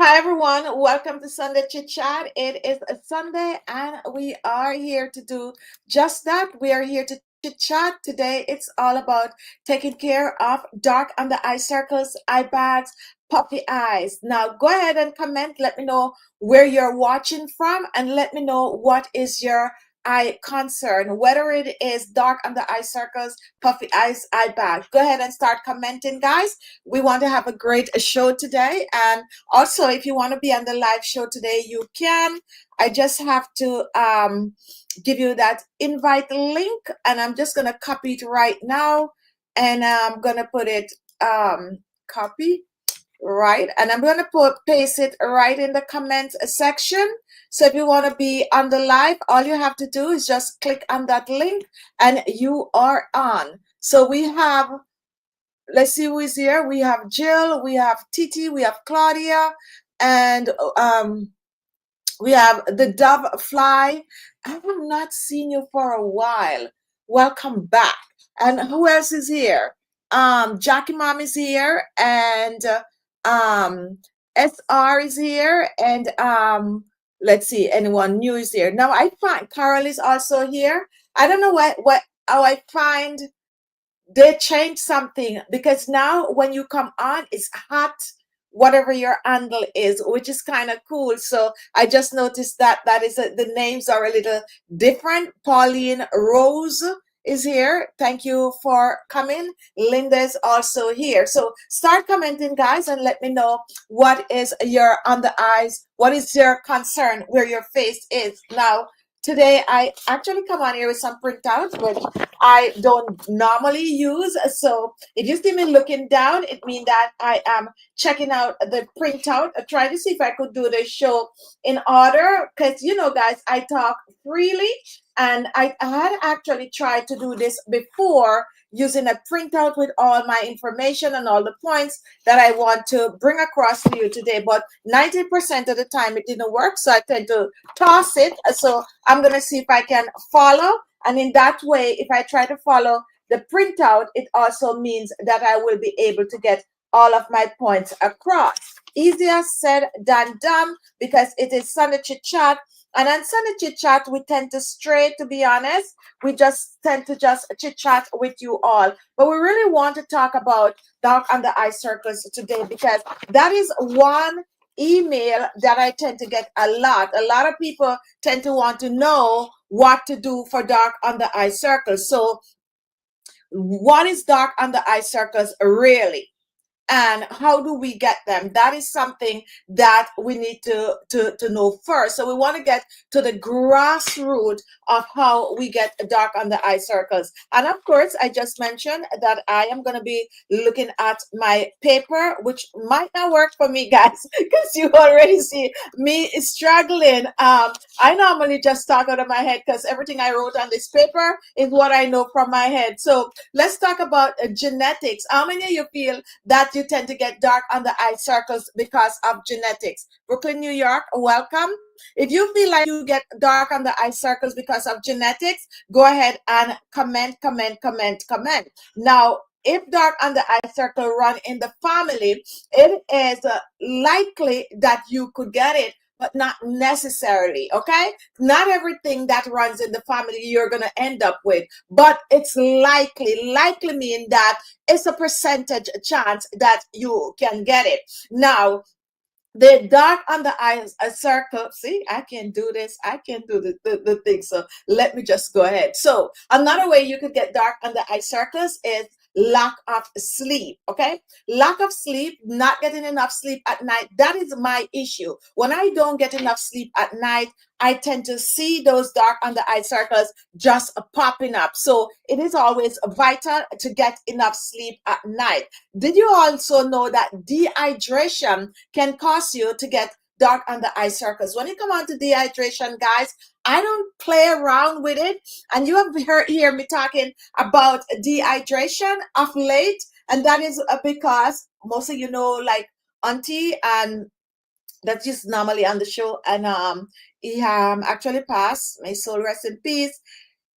Hi everyone, welcome to Sunday Chit Chat. It is a Sunday and we are here to do just that. We are here to chit chat. Today it's all about taking care of dark under eye circles, eye bags, puffy eyes. Now go ahead and comment. Let me know where you're watching from and let me know what is your eye concern, whether it is dark under eye circles, puffy eyes, eye bags. Go ahead and start commenting, guys. We want to have a great show today, and also, if you want to be on the live show today, you can. I just have to give you that invite link, and I'm just going to copy it right now, and I'm going to put it, copy, right, and I'm going to paste it right in the comments section. So if you want to be on the live, all you have to do is just click on that link, and you are on. So we have, let's see who is here. We have Jill, we have Titi, we have Claudia, and we have the Dove Fly. I have not seen you for a while. Welcome back. And who else is here? Jackie Mom is here, and um, SR is here, and let's see, anyone new is here. Now I find Carol is also here. I don't know how I find they changed something, because now when you come on, it's hot, whatever your handle is, which is kind of cool. So I just noticed that the names are a little different. Pauline Rose is here. Thank you for coming. Linda is also here. So start commenting, guys, and let me know what is your on the eyes, what is your concern, where your face is. Now today I actually come on here with some printouts, which I don't normally use. So if you see me looking down, it means that I am checking out the printout, trying to see if I could do the show in order. Because, guys, I talk freely, and I had actually tried to do this before using a printout with all my information and all the points that I want to bring across to you today. But 90% of the time it didn't work, so I tend to toss it. So I'm going to see if I can follow. And in that way, if I try to follow the printout, it also means that I will be able to get all of my points across. Easier said than done, because it is Sunday Chit Chat. And on Sunday Chit Chat, we tend to stray, to be honest. We just tend to just chit chat with you all. But we really want to talk about dark under eye circles today, because that is one email that I tend to get a lot. A lot of people tend to want to know what to do for dark under eye circles. So what is dark under eye circles really? And how do we get them? That is something that we need to know first. So we want to get to the grassroots of how we get dark under eye circles. And of course, I just mentioned that I am going to be looking at my paper, which might not work for me, guys, because you already see me struggling. I normally just talk out of my head, because everything I wrote on this paper is what I know from my head. So let's talk about genetics. How many of you feel that you tend to get dark under eye circles because of genetics? Brooklyn, New York, welcome. If you feel like you get dark under eye circles because of genetics, go ahead and comment. Now, if dark under eye circle run in the family, it is likely that you could get it, but not necessarily. Okay, not everything that runs in the family you're going to end up with, but it's likely mean that it's a percentage chance that you can get it. Now, the dark under eyes a circle. See, I can do this. I can do the thing. So let me just go ahead. So another way you could get dark under eye circles is lack of sleep. Okay, lack of sleep, not getting enough sleep at night. That is my issue. When I don't get enough sleep at night, I tend to see those dark under eye circles just popping up. So it is always vital to get enough sleep at night. Did you also know that dehydration can cause you to get dark under eye circles? When you come on to dehydration, guys, I don't play around with it. And you have hear me talking about dehydration of late. And that is because most of you know, like Auntie, and that's just normally on the show. And he actually passed. May soul rest in peace.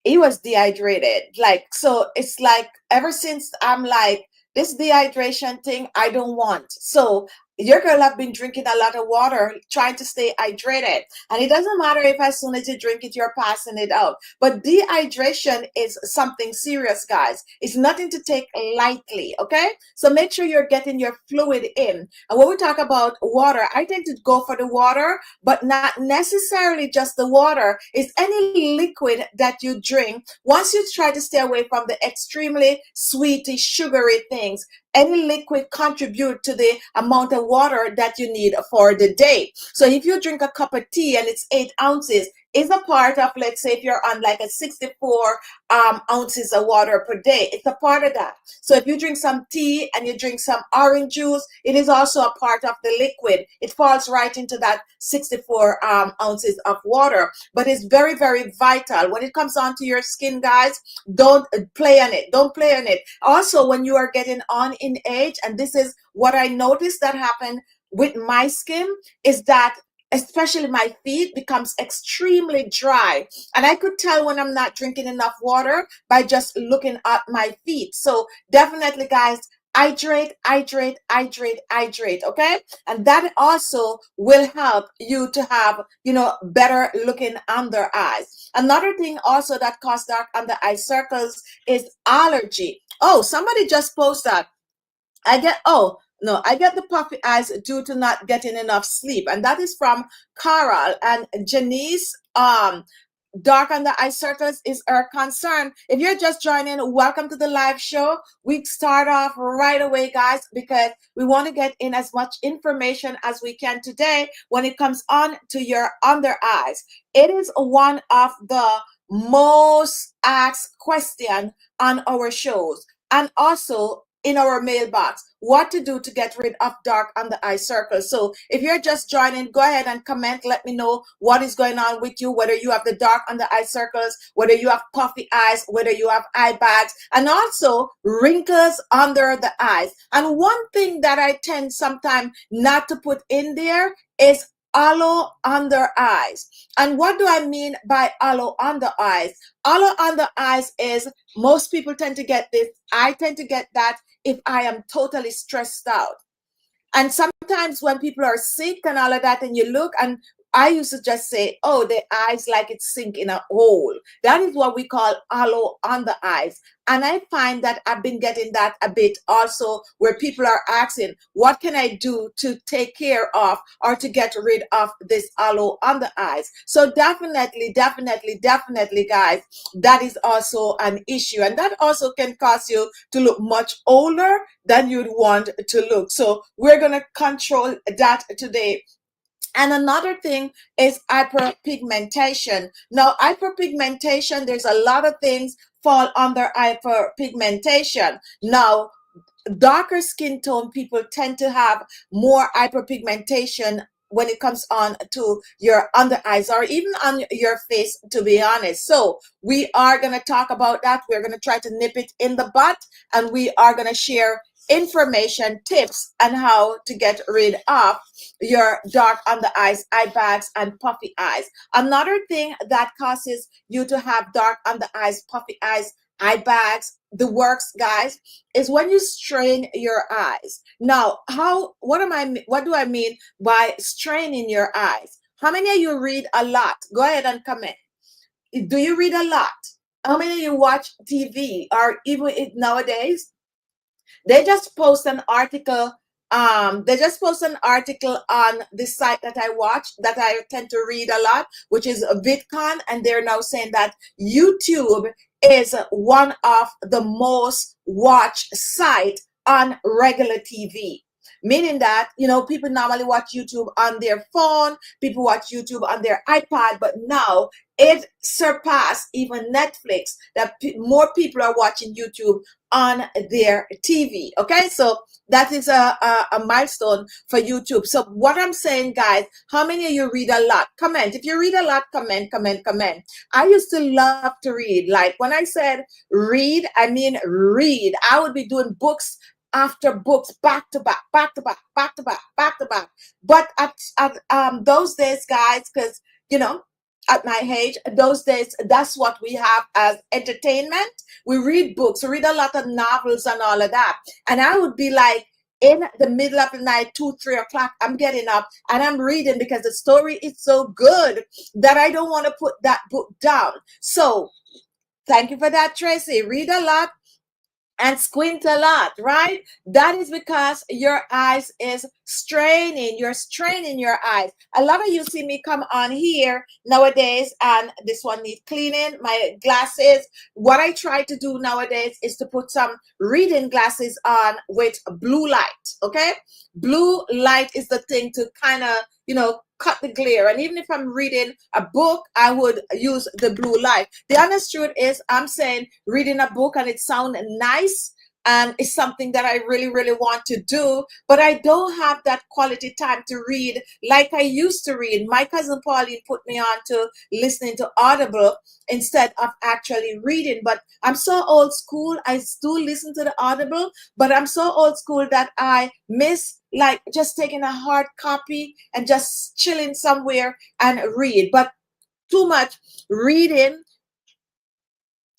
He was dehydrated. Like, so it's like ever since I'm like, this dehydration thing, I don't want. So your girl have been drinking a lot of water, trying to stay hydrated. And it doesn't matter if as soon as you drink it, you're passing it out. But dehydration is something serious, guys. It's nothing to take lightly, okay? So make sure you're getting your fluid in. And when we talk about water, I tend to go for the water, but not necessarily just the water. It's any liquid that you drink. Once you try to stay away from the extremely sweety, sugary things, any liquid contribute to the amount of water that you need for the day. So if you drink a cup of tea and it's 8 ounces, is a part of, let's say if you're on like a 64 ounces of water per day, it's a part of that. So if you drink some tea and you drink some orange juice, it is also a part of the liquid. It falls right into that 64 ounces of water. But it's very, very vital. When it comes onto your skin, guys, don't play on it. Don't play on it. Also, when you are getting on in age, and this is what I noticed that happened with my skin, is that especially my feet becomes extremely dry, and I could tell when I'm not drinking enough water by just looking at my feet. So definitely, guys, hydrate, hydrate, hydrate, hydrate, okay? And that also will help you to have, better looking under eyes. Another thing also that causes dark under eye circles is allergy. Oh, somebody just posted that. Oh, no, I get the puffy eyes due to not getting enough sleep. And that is from Carol and Janice. Dark under eye circles is our concern. If you're just joining, welcome to the live show. We start off right away, guys, because we want to get in as much information as we can today when it comes on to your under eyes. It is one of the most asked question on our shows, and also in our mailbox, what to do to get rid of dark under eye circles. So if you're just joining, go ahead and comment. Let me know what is going on with you, whether you have the dark under eye circles, whether you have puffy eyes, whether you have eye bags, and also wrinkles under the eyes. And one thing that I tend sometimes not to put in there is hollow under eyes. And what do I mean by hollow under eyes? Hollow under eyes is, most people tend to get this. I tend to get that if I am totally stressed out. And sometimes when people are sick and all of that, and you look, and I used to just say, oh, the eyes like it's sink in a hole. That is what we call hollow on the eyes. And I find that I've been getting that a bit also, where people are asking, what can I do to take care of or to get rid of this hollow on the eyes? So definitely, definitely, definitely, guys, that is also an issue. And that also can cause you to look much older than you'd want to look. So we're going to control that today. And another thing is hyperpigmentation. Now, hyperpigmentation, there's a lot of things fall under hyperpigmentation. Now, darker skin tone people tend to have more hyperpigmentation when it comes on to your under eyes or even on your face, to be honest. So we are going to talk about that. We're going to try to nip it in the butt, and we are going to share information, tips, and how to get rid of your dark under eyes, eye bags, and puffy eyes. Another thing that causes you to have dark under eyes, puffy eyes, eye bags, the works, guys, is when you strain your eyes. Now, what do I mean by straining your eyes? How many of you read a lot? Go ahead and comment. Do you read a lot? How many of you watch TV, or even nowadays? They just post an article. They just post an article on the site that I watch, that I tend to read a lot, which is VidCon, and they're now saying that YouTube is one of the most watched site on regular TV. Meaning that, people normally watch YouTube on their phone, people watch YouTube on their iPad, but now it surpassed even Netflix, that more people are watching YouTube on their TV. Okay, so that is a milestone for YouTube. So what I'm saying, guys, how many of you read a lot? Comment. If you read a lot, comment, comment, comment. I used to love to read. Like when I said read, I mean read. I would be doing books after books, back to back, back to back, back to back, back to back. But at those days, guys, because at my age, those days, that's what we have as entertainment. We read books, we read a lot of novels and all of that. And I would be like, in the middle of the night, 2, 3 o'clock, I'm getting up and I'm reading because the story is so good that I don't want to put that book down. So thank you for that, Tracy. Read a lot and squint a lot, right? That is because your eyes is straining. You're straining your eyes. A lot of you see me come on here nowadays, and this one needs cleaning. My glasses. What I try to do nowadays is to put some reading glasses on with blue light. Okay, blue light is the thing to kind of, cut the glare. And even if I'm reading a book, I would use the blue light. The honest truth is, I'm saying reading a book and it sounds nice and it's something that I really, really want to do, but I don't have that quality time to read like I used to read. My cousin Pauline put me on to listening to Audible instead of actually reading. But I'm so old school. I still listen to the Audible, but I'm so old school that I miss like just taking a hard copy and just chilling somewhere and read. But too much reading,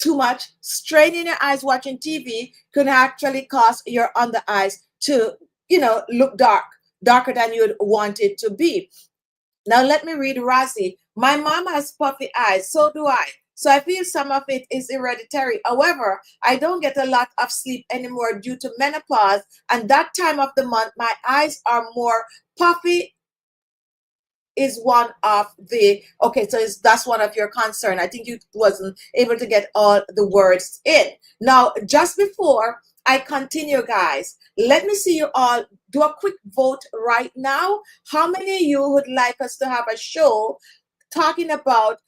too much straining your eyes watching TV can actually cause your under eyes to, look darker than you'd want it to be. Now let me read Razi. My mom has puffy eyes, so do I. So I feel some of it is hereditary. However, I don't get a lot of sleep anymore due to menopause, and that time of the month, my eyes are more puffy is one of the okay, so that's one of your concern. I think you wasn't able to get all the words in. Now, just before I continue, guys, let me see you all do a quick vote right now. How many of you would like us to have a show talking about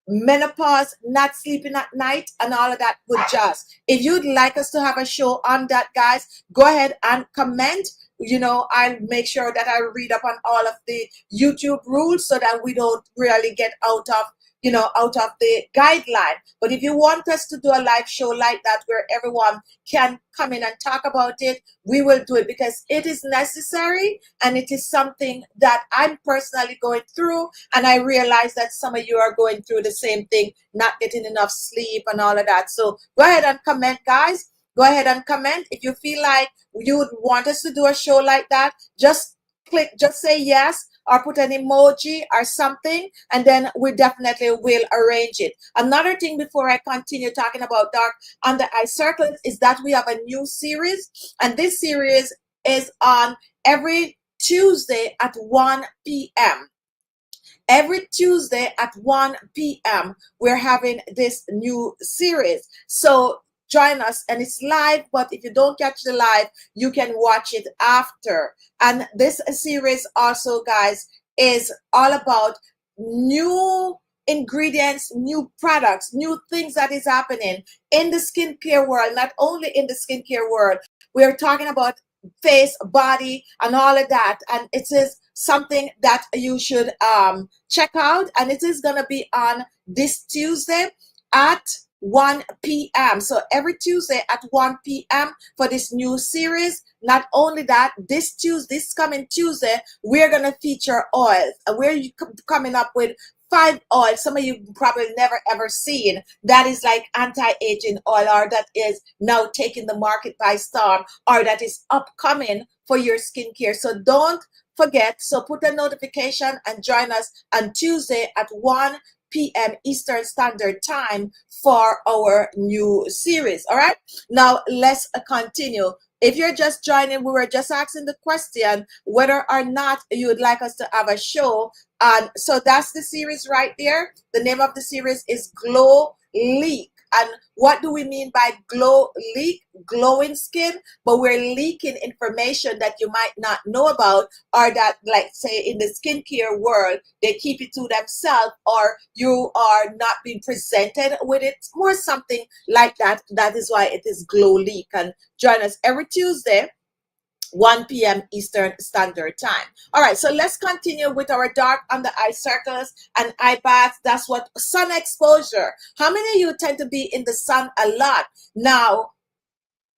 menopause, not sleeping at night, and all of that good jazz? If you'd like us to have a show on that, guys, go ahead and comment. I'll make sure that I read up on all of the YouTube rules so that we don't really get out of the guideline. But if you want us to do a live show like that where everyone can come in and talk about it, we will do it because it is necessary and it is something that I'm personally going through. And I realize that some of you are going through the same thing, not getting enough sleep and all of that. So go ahead and comment, guys. Go ahead and comment. If you feel like you would want us to do a show like that, just say yes or put an emoji or something, and then we definitely will arrange it. Another thing before I continue talking about dark under eye circles is that we have a new series, and this series is on every Tuesday at 1 p.m. Every Tuesday at 1 p.m., we're having this new series. So join us, and it's live, but if you don't catch the live, you can watch it after. And this series also, guys, is all about new ingredients, new products, new things that is happening in the skincare world. Not only in the skincare world, we're talking about face, body, and all of that. And it is something that you should check out. And it is going to be on this Tuesday at 1 p.m. So every Tuesday at 1 p.m. for this new series. Not only that, this coming Tuesday, we're going to feature oils. And we're coming up with 5 oils. Some of you probably never ever seen. That is like anti-aging oil, or that is now taking the market by storm, or that is upcoming for your skincare. So don't forget. So put a notification and join us on Tuesday at 1 p.m. Eastern Standard Time for our new series. All right. Now let's continue. If you're just joining, we were just asking the question whether or not you would like us to have a show. And so that's the series right there. The name of the series is Glow Leak. And what do we mean by glow leak? Glowing skin, but we're leaking information that you might not know about, or that, like, say, in the skincare world, they keep it to themselves, or you are not being presented with it. It's more something like that. That is why it is Glow Leak. And join us every Tuesday, 1 p.m. Eastern Standard Time. All right, so let's continue with our dark under eye circles and eye baths. That's what sun exposure. How many of you tend to be in the sun a lot? Now,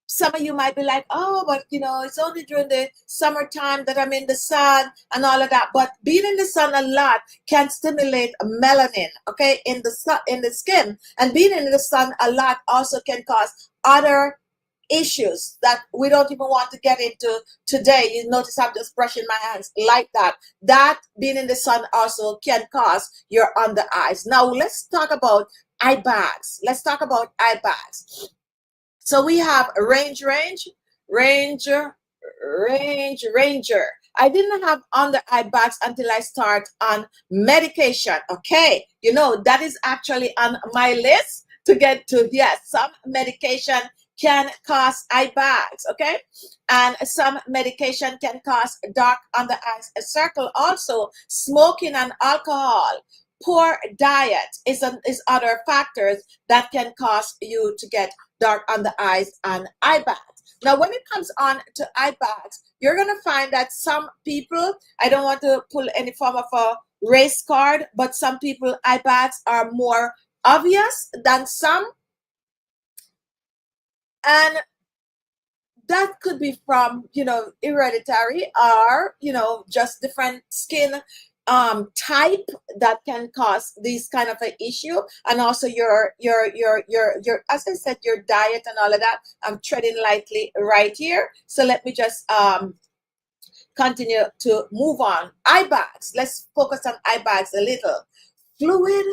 some of you might be like, oh, but it's only during the summertime that I'm in the sun and all of that. But being in the sun a lot can stimulate melanin, okay, in the sun, in the skin. And being in the sun a lot also can cause other issues that we don't even want to get into today. You notice I'm just brushing my hands like that. That being in the sun also can cause your under eyes. Now let's talk about eye bags. Let's talk about eye bags. So we have Ranger, Ranger. I didn't have under eye bags until I start on medication. Okay, you know that is actually on my list to get to. Yes, some medication can cause eye bags. Okay, and some medication can cause dark under eyes circle. Also, smoking and alcohol. Poor diet is other factors that can cause you to get dark on the eyes and eye bags. Now, when it comes on to eye bags, you're going to find that some people, I don't want to pull any form of a race card, but some people, eye bags are more obvious than some. And that could be from, hereditary, or just different skin type that can cause these kind of an issue. And also your as I said, your diet and all of that. I'm treading lightly right here, so let me just continue to move on. Eye bags, let's focus on eye bags a little. Fluid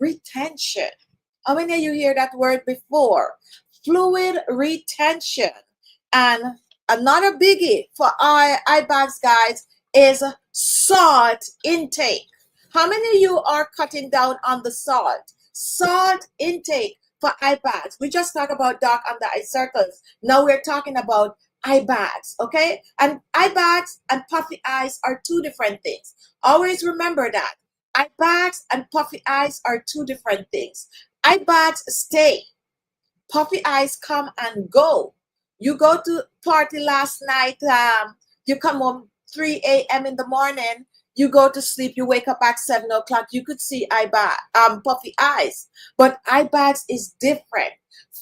retention. How many of you hear that word before? Fluid retention. And another biggie for our eye bags, guys, is salt intake. How many of you are cutting down on the salt? Salt intake for eye bags. We just talked about dark under eye circles. Now we're talking about eye bags, okay? And eye bags and puffy eyes are two different things. Always remember that. Eye bags and puffy eyes are two different things. Eye bags stay. Puffy eyes come and go. You go to party last night, you come home 3 a.m. in the morning, you go to sleep, you wake up at 7 o'clock, you could see puffy eyes. But eye bags is different.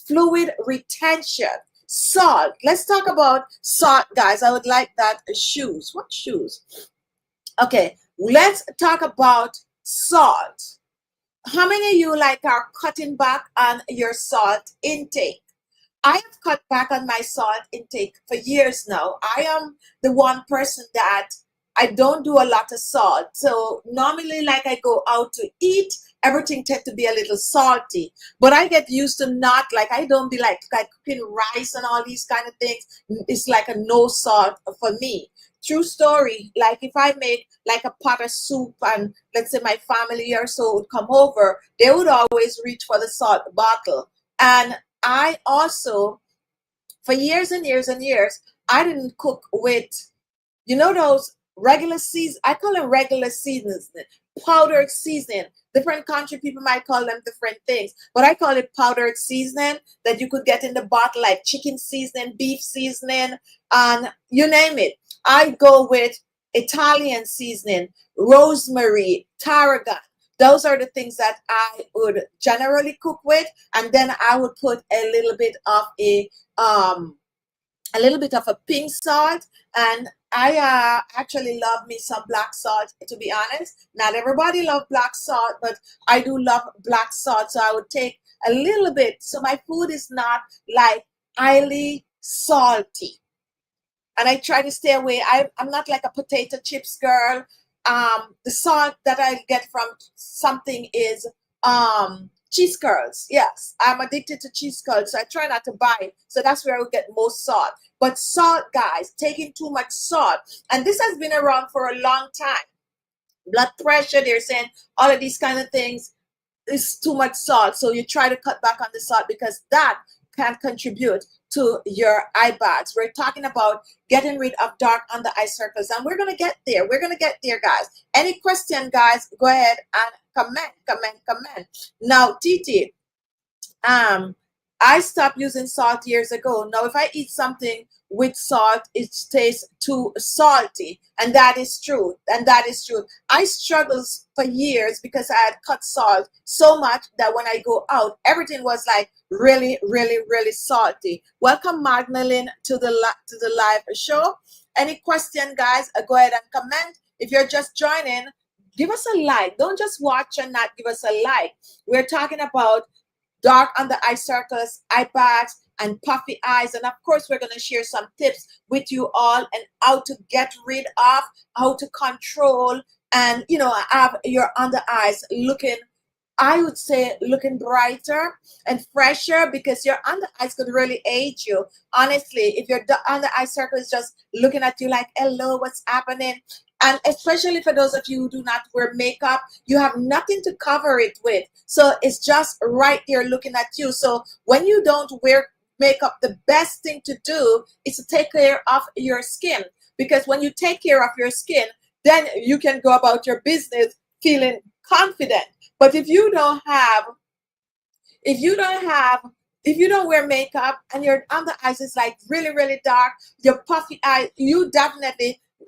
Fluid retention. Salt. Let's talk about salt, guys. I would like that. Shoes. What shoes? Okay, let's talk about salt. How many of you are cutting back on your salt intake? I have cut back on my salt intake for years now. I am the one person that I don't do a lot of salt. So normally, I go out to eat, everything tend to be a little salty. But I get used to not, I don't be like cooking rice and all these kind of things. It's like a no salt for me. True story. If I make a pot of soup and let's say my family or so would come over, they would always reach for the salt bottle. And I also, for years and years and years, I didn't cook with, those regular seasons. I call them regular seasons, powdered seasoning. Different country people might call them different things, but I call it powdered seasoning that you could get in the bottle, like chicken seasoning, beef seasoning, and you name it. I go with Italian seasoning, rosemary, tarragon. Those are the things that I would generally cook with, and then I would put a little bit of a pink salt, and I actually love me some black salt, to be honest. Not everybody love black salt, but I do love black salt, so I would take a little bit, so my food is not highly salty. And I try to stay away. I'm not like a potato chips girl. The salt that I get from something is cheese curls. Yes, I'm addicted to cheese curls, so I try not to buy it. So that's where I would get most salt. But salt, guys, taking too much salt, and this has been around for a long time. Blood pressure, they're saying all of these kind of things is too much salt. So you try to cut back on the salt because that can contribute to your eye bags. We're talking about getting rid of dark under eye circles, and we're gonna get there. We're gonna get there, guys. Any question, guys? Go ahead and comment. Now, Titi, I stopped using salt years ago. Now, if I eat something with salt, it tastes too salty, and that is true. I struggled for years because I had cut salt so much that when I go out, everything was really, really, really salty. Welcome, Magdalene, to the live show. Any question, guys? Go ahead and comment. If you're just joining, give us a like. Don't just watch and not give us a like. We're talking about dark under eye circles, eye bags, and puffy eyes. And of course, we're going to share some tips with you all and how to get rid of, how to control, and have your under eyes looking, I would say, looking brighter and fresher, because your under eyes could really age you. Honestly, if your under eye circle is just looking at you like, hello, what's happening? And especially for those of you who do not wear makeup, you have nothing to cover it with. So it's just right there looking at you. So when you don't wear makeup, the best thing to do is to take care of your skin. Because when you take care of your skin, then you can go about your business feeling confident. But if you don't have if you don't wear makeup and your under eyes is like really really dark, your puffy eye,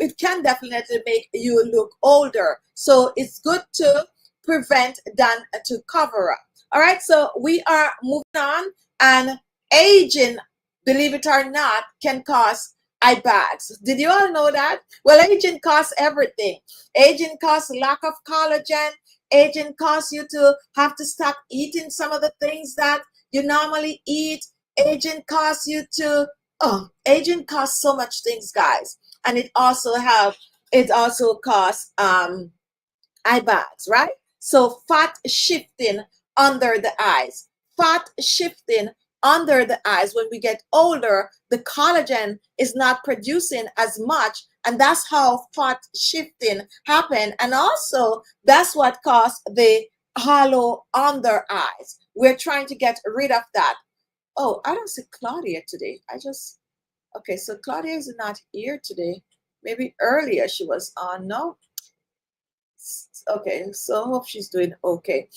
it can definitely make you look older. So it's good to prevent than to cover up. All right, so we are moving on. And aging, believe it or not, can cause eye bags. Did you all know that? Well, aging costs everything. Aging costs lack of collagen. Aging causes you to have to stop eating some of the things that you normally eat. Aging costs so much things, guys. And it also costs eye bags, right? So fat shifting under the eyes. Fat shifting under the eyes. When we get older, the collagen is not producing as much, and that's how fat shifting happen. And also, that's what caused the hollow under eyes. We're trying to get rid of that. Oh, I don't see Claudia today. Okay, so Claudia is not here today. Maybe earlier she was on. No, okay, so hope she's doing okay.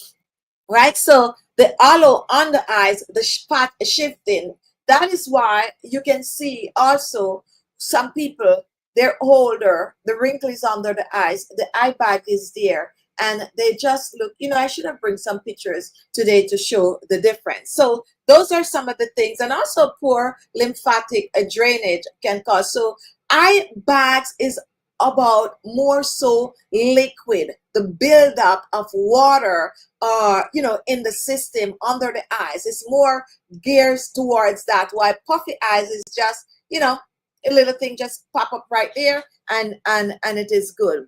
Right, so the hollow on the eyes, the spot shifting, that is why you can see also some people, they're older, the wrinkle is under the eyes, the eye bag is there, and they just look, I should have bring some pictures today to show the difference. So those are some of the things. And also poor lymphatic drainage can cause. So eye bags is about more so liquid, the buildup of water, in the system under the eyes. It's more gears towards that. While puffy eyes is just, a little thing just pop up right there, and it is good.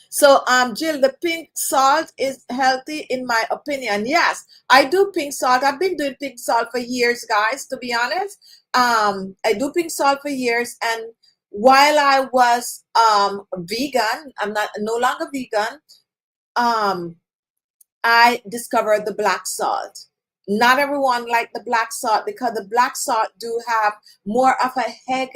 So, Jill, the pink salt is healthy in my opinion. Yes, I do pink salt. I've been doing pink salt for years, guys, to be honest. I do pink salt for years. And while I was vegan, I'm not no longer vegan, um, I discovered the black salt. Not everyone like the black salt because the black salt do have more of a egg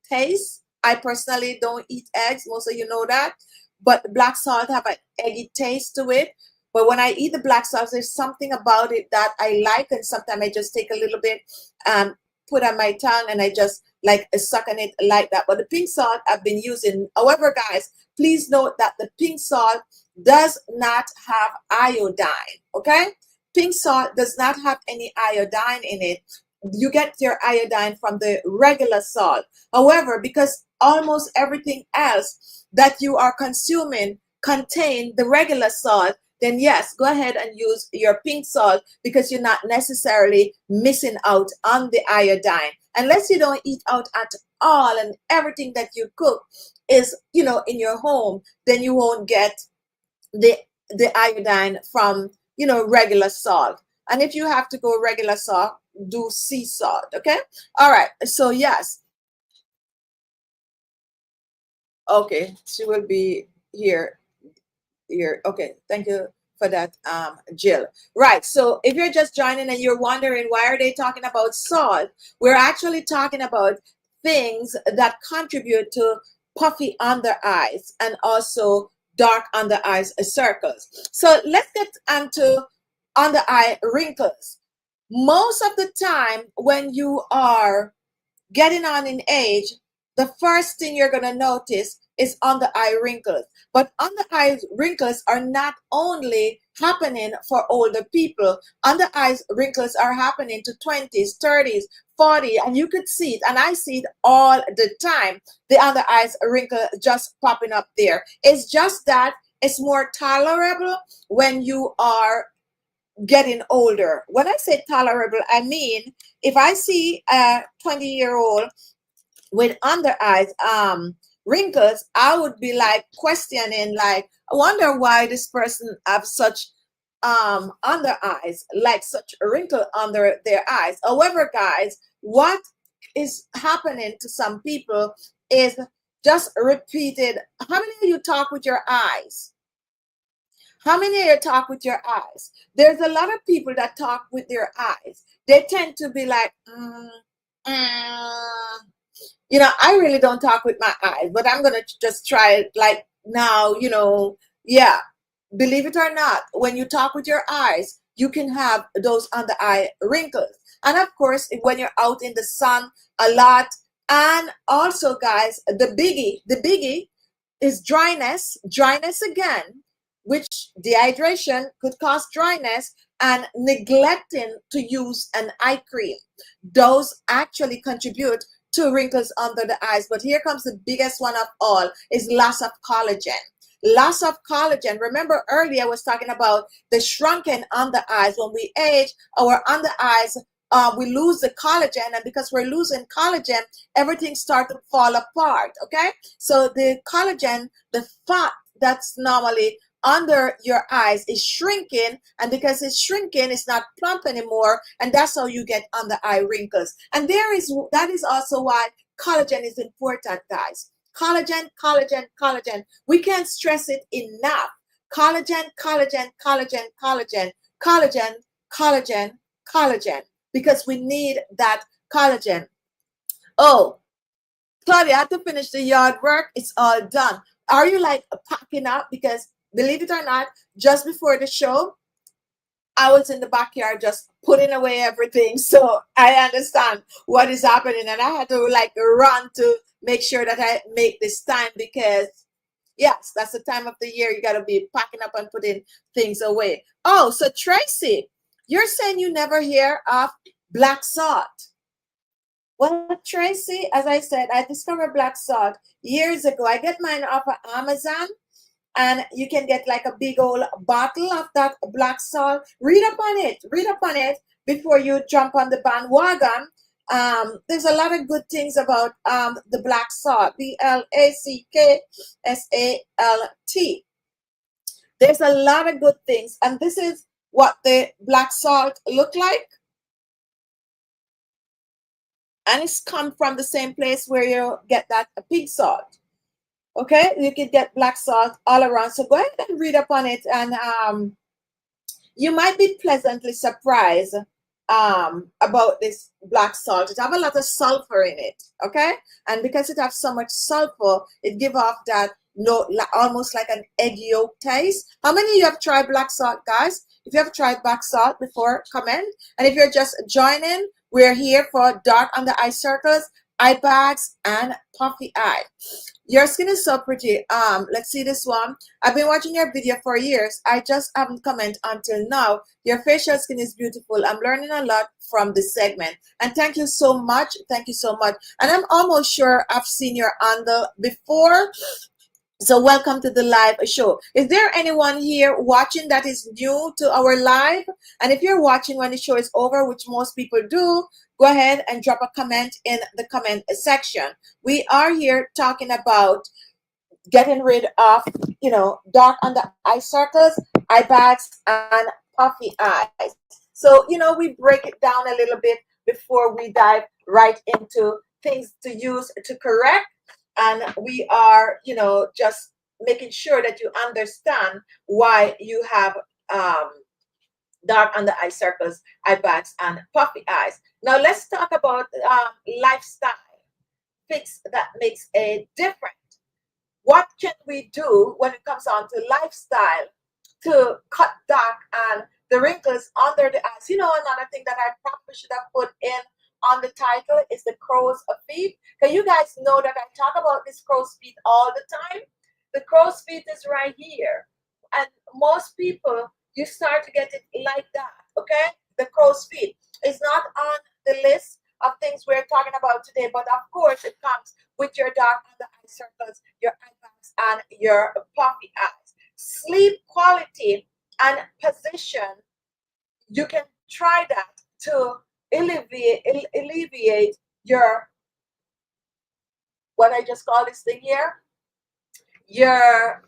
taste. I personally don't eat eggs. Most of you know that. But the black salt have an eggy taste to it. But when I eat the black salt, there's something about it that I like. And sometimes I just take a little bit and put on my tongue and I just like suck on it like that. But the pink salt I've been using. However, guys, please note that the pink salt does not have iodine. Okay, pink salt does not have any iodine in it. You get your iodine from the regular salt. However, because almost everything else that you are consuming contain the regular salt, then yes, go ahead and use your pink salt because you're not necessarily missing out on the iodine. Unless you don't eat out at all and everything that you cook is, in your home, then you won't get the iodine from regular salt. And if you have to go regular salt, do sea salt. Okay, all right, so yes, okay, she will be here. Okay, thank you for that, Jill. Right, so if you're just joining and you're wondering why are they talking about salt, we're actually talking about things that contribute to puffy under eyes and also dark under eyes circles. So let's get onto under eye wrinkles. Most of the time when you are getting on in age, the first thing you're going to notice is under eye wrinkles. But under eye wrinkles are not only happening for older people. Under eye wrinkles are happening to 20s, 30s, 40, and you could see it, and I see it all the time. The under eyes wrinkle just popping up there. It's just that it's more tolerable when you are getting older. When I say tolerable, I mean if I see a 20-year-old with under eyes wrinkles, I would be like questioning, like, I wonder why this person have such under eyes, like such a wrinkle under their eyes. However, guys, what is happening to some people is just repeated. How many of you talk with your eyes? How many of you talk with your eyes? There's a lot of people that talk with their eyes. They tend to be like, mm, I really don't talk with my eyes, but I'm gonna just try it like now, yeah. Believe it or not, when you talk with your eyes, you can have those under eye wrinkles. And of course, when you're out in the sun a lot, and also, guys, the biggie is dryness again, which dehydration could cause dryness, and neglecting to use an eye cream. Those actually contribute to wrinkles under the eyes. But here comes the biggest one of all, is loss of collagen. Loss of collagen. Remember earlier I was talking about the shrunken under eyes. When we age, our under eyes, we lose the collagen, and because we're losing collagen, everything starts to fall apart. Okay, so the collagen, the fat that's normally under your eyes is shrinking, and because it's shrinking, it's not plump anymore, and that's how you get under eye wrinkles. And that is also why collagen is important, guys. Collagen, collagen, collagen. We can't stress it enough. Collagen, collagen, collagen, collagen, collagen, collagen, collagen, because we need that collagen. Oh, Claudia, I have to finish the yard work. It's all done. Are you like packing up? Because believe it or not, just before the show, I was in the backyard just putting away everything. So I understand what is happening. And I had to like run to make sure that I make this time, because yes, that's the time of the year you got to be packing up and putting things away. Oh, so Tracy, you're saying you never hear of black salt. Well, Tracy, as I said, I discovered black salt years ago. I get mine off of Amazon, and you can get like a big old bottle of that black salt. Read up on it before you jump on the bandwagon. There's a lot of good things about the black salt, BLACKSALT. There's a lot of good things, and this is what the black salt look like, and it's come from the same place where you get that pig salt. Okay, you can get black salt all around. So go ahead and read up on it, and you might be pleasantly surprised about this black salt. It have a lot of sulfur in it, okay? And because it has so much sulfur, it give off that almost like an egg yolk taste. How many of you have tried black salt, guys? If you have tried black salt before, comment. And if you're just joining, we're here for dark under eye circles, eye bags, and puffy eye. Your skin is so pretty. Let's see this one. I've been watching your video for years. I just haven't commented until now. Your facial skin is beautiful. I'm learning a lot from this segment. And thank you so much. Thank you so much. And I'm almost sure I've seen your handle before. So welcome to the live show. Is there anyone here watching that is new to our live? And if you're watching when the show is over, which most people do, go ahead and drop a comment in the comment section. We are here talking about getting rid of, dark under eye circles, eye bags, and puffy eyes. So, we break it down a little bit before we dive right into things to use to correct. And we are, just making sure that you understand why you have dark under eye circles, eye bags, and puffy eyes. Now, let's talk about lifestyle fix that makes a difference. What can we do when it comes on to lifestyle to cut dark and the wrinkles under the eyes? Another thing that I probably should have put in on the title is the crow's feet. Can you guys know that I talk about this crow's feet all the time? The crow's feet is right here. And most people, you start to get it like that, okay? The crow's feet is not on the list of things we're talking about today, but of course it comes with your dark under eye circles, your eye bags, and your puffy eyes. Sleep quality and position you can try that to alleviate your, what I just call this thing here, your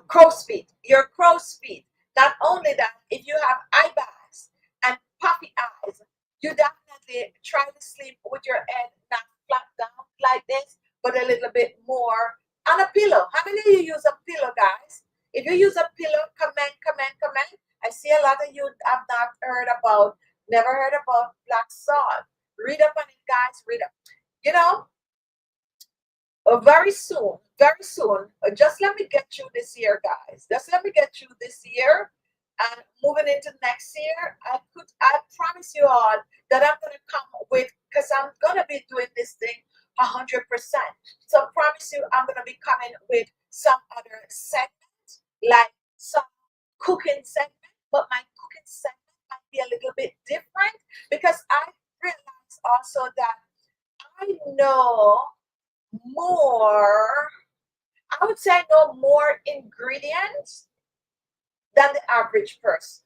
crow's feet, your crow's feet. Not only that, if you have eye bags and puffy eyes, you definitely try to sleep with your head not flat down like this, but a little bit more on a pillow. How many of you use a pillow, guys? If you use a pillow, comment, comment, comment. I see a lot of you have not heard about, never heard about black salt. Read up on it, guys. Read up. You know, very soon, very soon. Just let me get you this year, guys. Just let me get you this year, and moving into next year, I promise you all that I'm gonna come with, because I'm gonna be doing this thing 100%. So I promise you, I'm gonna be coming with some other segment, like some cooking segment, but my cooking segment might be a little bit different because I realize also that I know more, I would say I know more ingredients than the average person.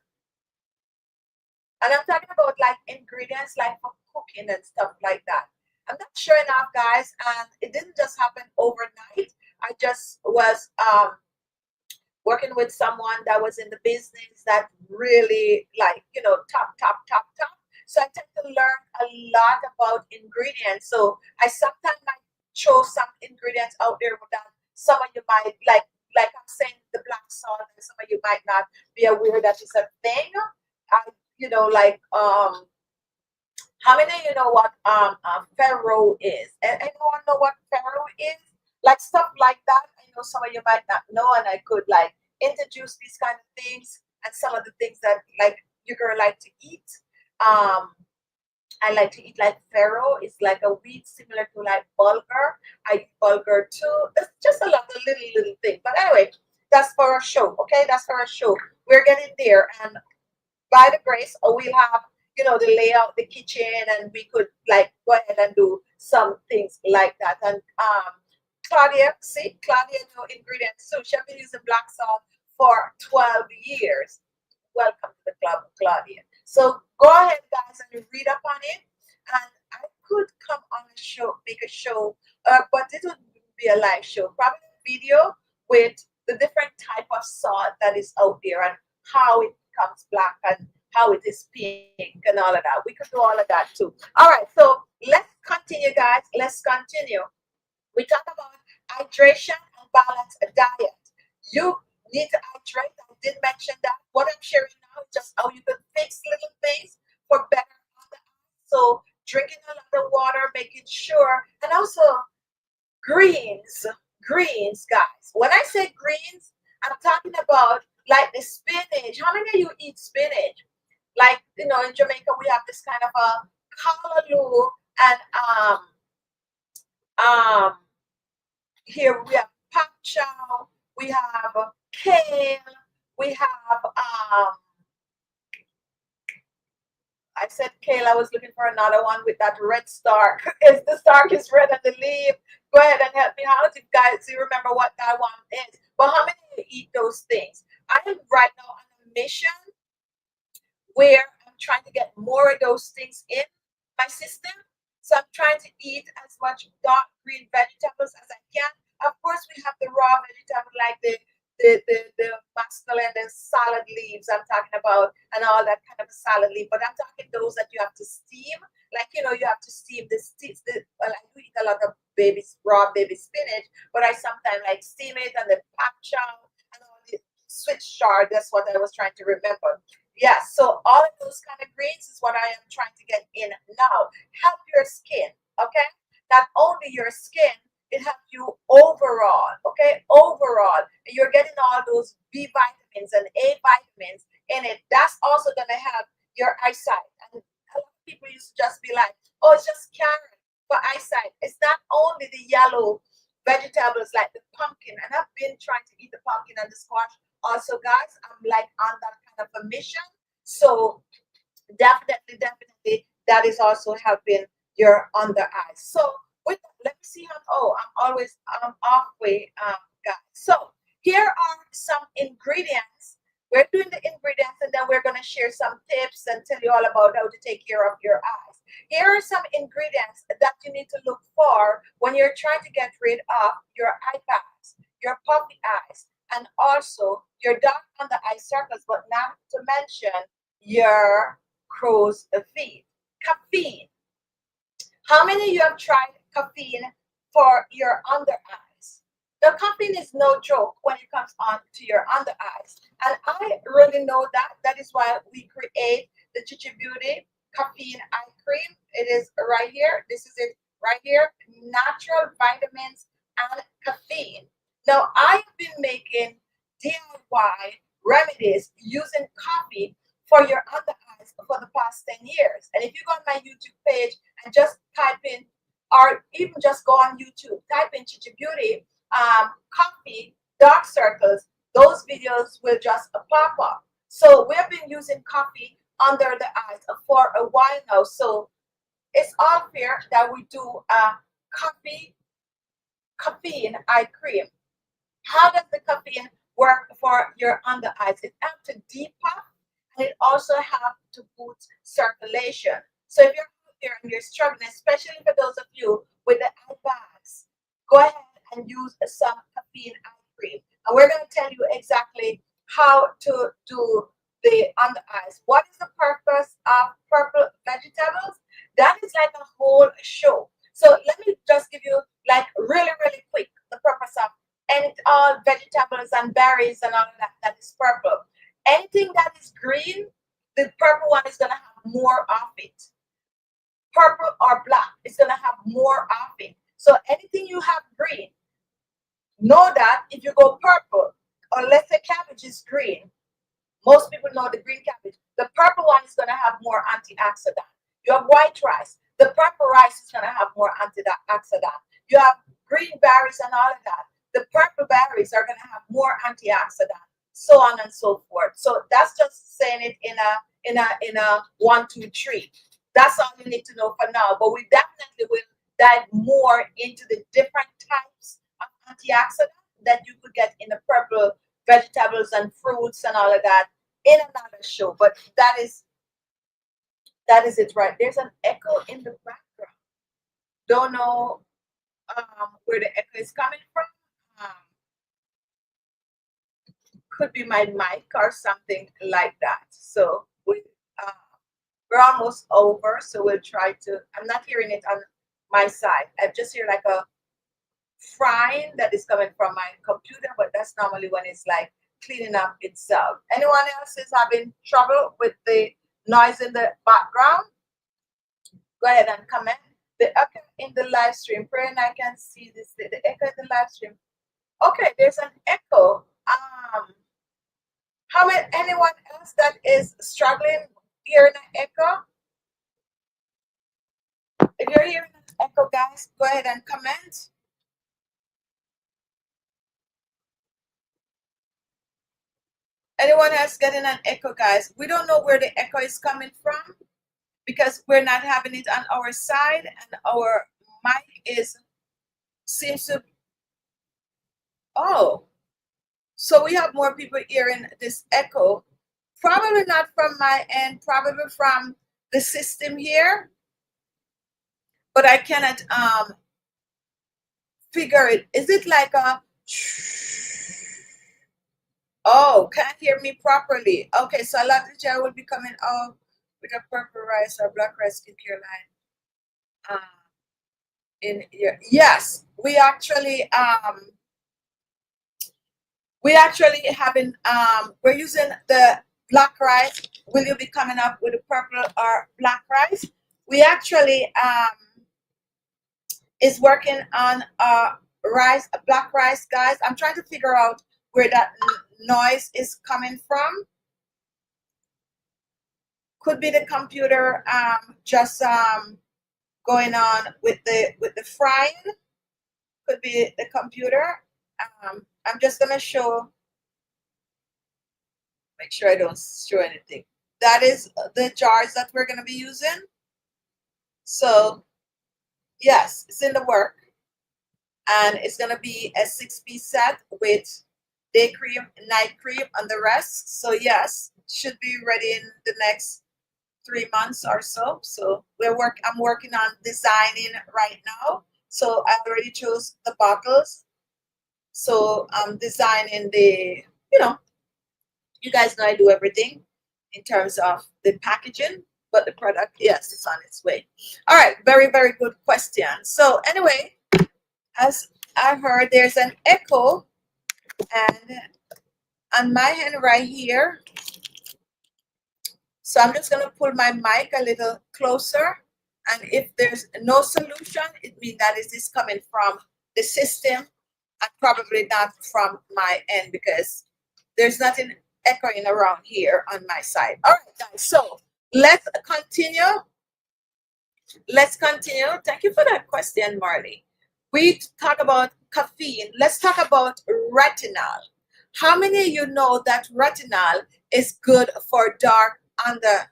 And I'm talking about like ingredients like for cooking and stuff like that. I'm not sure enough, guys, and it didn't just happen overnight. I just was working with someone that was in the business that really, like, top. So I tend to learn a lot about ingredients. So I sometimes might throw some ingredients out there that some of you might like I'm saying, the black salt, and some of you might not be aware that it's a thing. I, like how many of you know what Pharaoh is? And anyone know what Pharaoh is? Like stuff like that. I know some of you might not know, and I could like introduce these kind of things and some of the things that like you girl like to eat. Um, I like to eat like Pharaoh. It's like a wheat similar to like bulgur. I eat bulgur too. It's just a lot of little thing. But anyway, that's for a show. Okay, that's for a show. We're getting there, and by the grace, we'll have, the layout, the kitchen, and we could like go ahead and do some things like that. And Claudia, see, Claudia know ingredients. So she's been using black salt for 12 years. Welcome to the club, Claudia. So go ahead, guys, and read up on it. And I could come on a show, make a show, but it would be a live show, probably a video with the different type of salt that is out there and how it becomes black and how it is pink and all of that. We could do all of that too. All right, so let's continue, guys. Let's continue. We talk about hydration and balanced diet. You need to hydrate. I did mention that. What I'm sharing now is just how you can fix little things for better on the eye. So drinking a lot of water, making sure, and also greens. Greens, guys. When I say greens, I'm talking about like the spinach. How many of you eat spinach? Like, in Jamaica we have this kind of a callaloo, and um here we have pak chow, we have kale, we have I said kale, I was looking for another one with that red star. Is the star is red on the leaf? Go ahead and help me out if guys you remember what that one is. But how many of you eat those things? I am right now on a mission where I'm trying to get more of those things in my system. So I'm trying to eat as much dark green vegetables as I can. Of course, we have the raw vegetable like the masculine, the salad leaves I'm talking about, and all that kind of salad leaf. But I'm talking those that you have to steam. Like, you have to steam well, I do eat a lot of raw baby spinach, but I sometimes like steam it and the pak chow and all the switch chard. That's what I was trying to remember. Yeah, so all of those kind of greens is what I am trying to get in now. Help your skin, okay? Not only your skin, it helps you overall, okay? Overall, you're getting all those B vitamins and A vitamins in it. That's also gonna help your eyesight. And a lot of people used to just be like, oh, it's just carrot for eyesight. It's not only the yellow vegetables like the pumpkin, and I've been trying to eat the pumpkin and the squash also, guys. I'm like on that kind of a mission. So definitely that is also helping your under eyes. So with that, let me see how, oh, I'm halfway, guys. So here are some ingredients We're doing the ingredients and then we're going to share some tips and tell you all about how to take care of your eyes. Here are some ingredients that you need to look for when you're trying to get rid of your eye bags, your puffy eyes, and also your dark under eye circles, but not to mention your crow's feet. Caffeine. How many of you have tried caffeine for your under eyes? The caffeine is no joke when it comes on to your under eyes. And I really know that. That is why we create the Chichi Beauty Caffeine Eye Cream. It is right here. This is it right here. Natural vitamins and caffeine. Now, I've been making DIY remedies using coffee for your under eyes for the past 10 years. And if you go on my YouTube page and just type in, or even just go on YouTube, type in Chichi Beauty, coffee, dark circles, those videos will just pop up. So we've been using coffee under the eyes for a while now. So it's all fair that we do a caffeine eye cream. How does the caffeine work for your under eyes? It helps to depuff and it also helps to boost circulation. So if you're out there and you're struggling, especially for those of you with the eye bags, go ahead and use some caffeine eye cream. And we're going to tell you exactly how to do the under eyes. What is the purpose of purple vegetables? That is like a whole show. So let me just give you like really, really quick the purpose of and all vegetables and berries and all of that that is purple. Anything that is green, the purple one is gonna have more of it. Purple or black is gonna have more of it. So anything you have green, know that if you go purple, or let's say cabbage is green, most people know the green cabbage. The purple one is gonna have more antioxidant. You have white rice. The purple rice is gonna have more antioxidant. You have green berries and all of that. The purple berries are going to have more antioxidant, so on and so forth. So that's just saying it in a 1, 2, 3. That's all you need to know for now. But we definitely will dive more into the different types of antioxidants that you could get in the purple vegetables and fruits and all of that in another show. But that is it right. There's an echo in the background. Don't know where the echo is coming from. Could be my mic or something like that. So uh, we're almost over. So we'll try to. I'm not hearing it on my side. I just hear like a frying that is coming from my computer, but that's normally when it's like cleaning up itself. Anyone else is having trouble with the noise in the background? Go ahead and comment. The echo in the live stream. Pray and I can see this. The echo in the live stream. Okay, there's an echo. How about anyone else that is struggling hearing an echo? If you're hearing an echo, guys, go ahead and comment. Anyone else getting an echo, guys? We don't know where the echo is coming from because we're not having it on our side and our mic seems to. Oh, so we have more people hearing this echo. Probably not from my end, probably from the system here, but I cannot figure it. Is it like a oh, can't hear me properly? Okay, so a lot of the will be coming out with a purple rice or black rice skincare line. In here, yes, we actually having we're using the black rice. Will you be coming up with a purple or black rice? We actually is working on black rice, guys. I'm trying to figure out where that noise is coming from. Could be the computer just going on with the frying. Could be the computer. I'm just gonna make sure I don't show anything. That is the jars that we're gonna be using. So yes, it's in the work, and it's gonna be a 6-piece set with day cream, night cream, and the rest. So yes, should be ready in the next 3 months or so. So I'm working on designing right now. So I already chose the bottles. So I'm designing you know, you guys know I do everything in terms of the packaging, but the product, yes, it's on its way. All right, very, very good question. So anyway, as I heard, there's an echo, and on my hand right here, so I'm just going to pull my mic a little closer. And if there's no solution, it means that it is coming from the system and probably not from my end, because there's nothing echoing around here on my side. All right, guys. So let's continue. Let's continue. Thank you for that question, Marley. We talk about caffeine. Let's talk about retinol. How many of you know that retinol is good for dark under?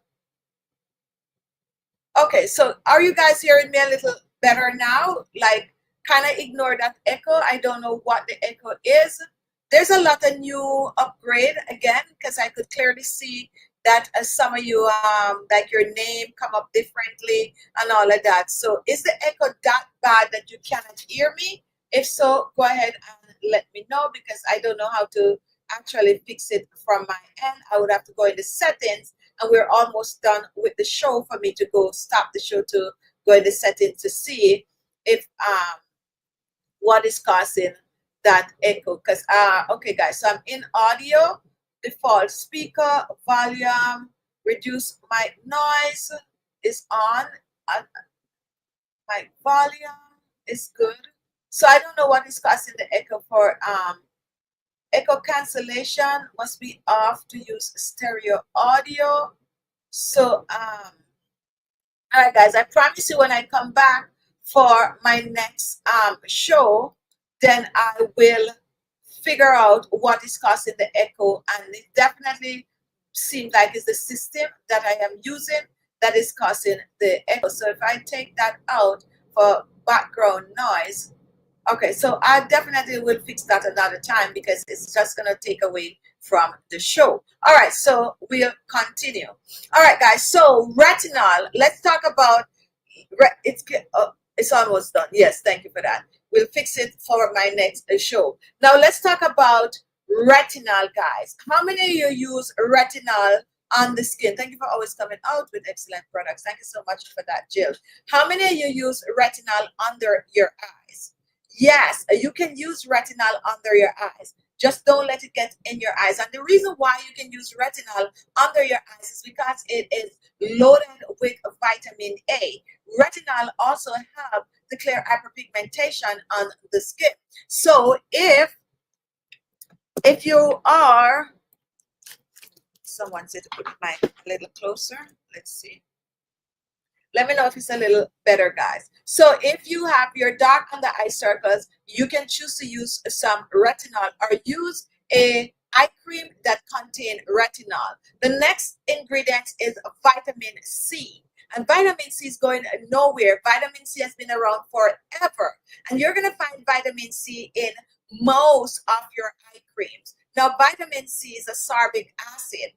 Okay, so are you guys hearing me a little better now? Like, kind of ignore that echo. I don't know what the echo is. There's a lot of new upgrade again, because I could clearly see that some of you, like your name come up differently and all of that. So is the echo that bad that you cannot hear me? If so, go ahead and let me know, because I don't know how to actually fix it from my end. I would have to go in the settings, and we're almost done with the show for me to go stop the show to go in the settings to see if what is causing that echo. Because okay guys, so I'm in audio, default speaker, volume, reduce my noise is on, my volume is good. So I don't know what is causing the echo. For echo cancellation must be off to use stereo audio. So all right, guys, I promise you when I come back for my next show, then I will figure out what is causing the echo. And it definitely seems like it's the system that I am using that is causing the echo. So if I take that out for background noise, okay, so I definitely will fix that another time, because it's just going to take away from the show. All right, so we'll continue. All right, guys, so retinol. Let's talk about it's almost done. Yes, thank you for that. We'll fix it for my next show. Now let's talk about retinol, guys. How many of you use retinol on the skin? Thank you for always coming out with excellent products. Thank you so much for that, Jill. How many of you use retinol under your eyes? Yes, you can use retinol under your eyes. Just don't let it get in your eyes. And the reason why you can use retinol under your eyes is because it is loaded with vitamin A. Retinol also helps to clear hyperpigmentation on the skin. So if you are, someone said to put my a little closer. Let's see. Let me know if it's a little better, guys. So if you have your dark under eye circles, you can choose to use some retinol or use a eye cream that contain retinol. The next ingredient is vitamin C. And vitamin C is going nowhere. Vitamin C has been around forever. And you're going to find vitamin C in most of your eye creams. Now, vitamin C is ascorbic acid.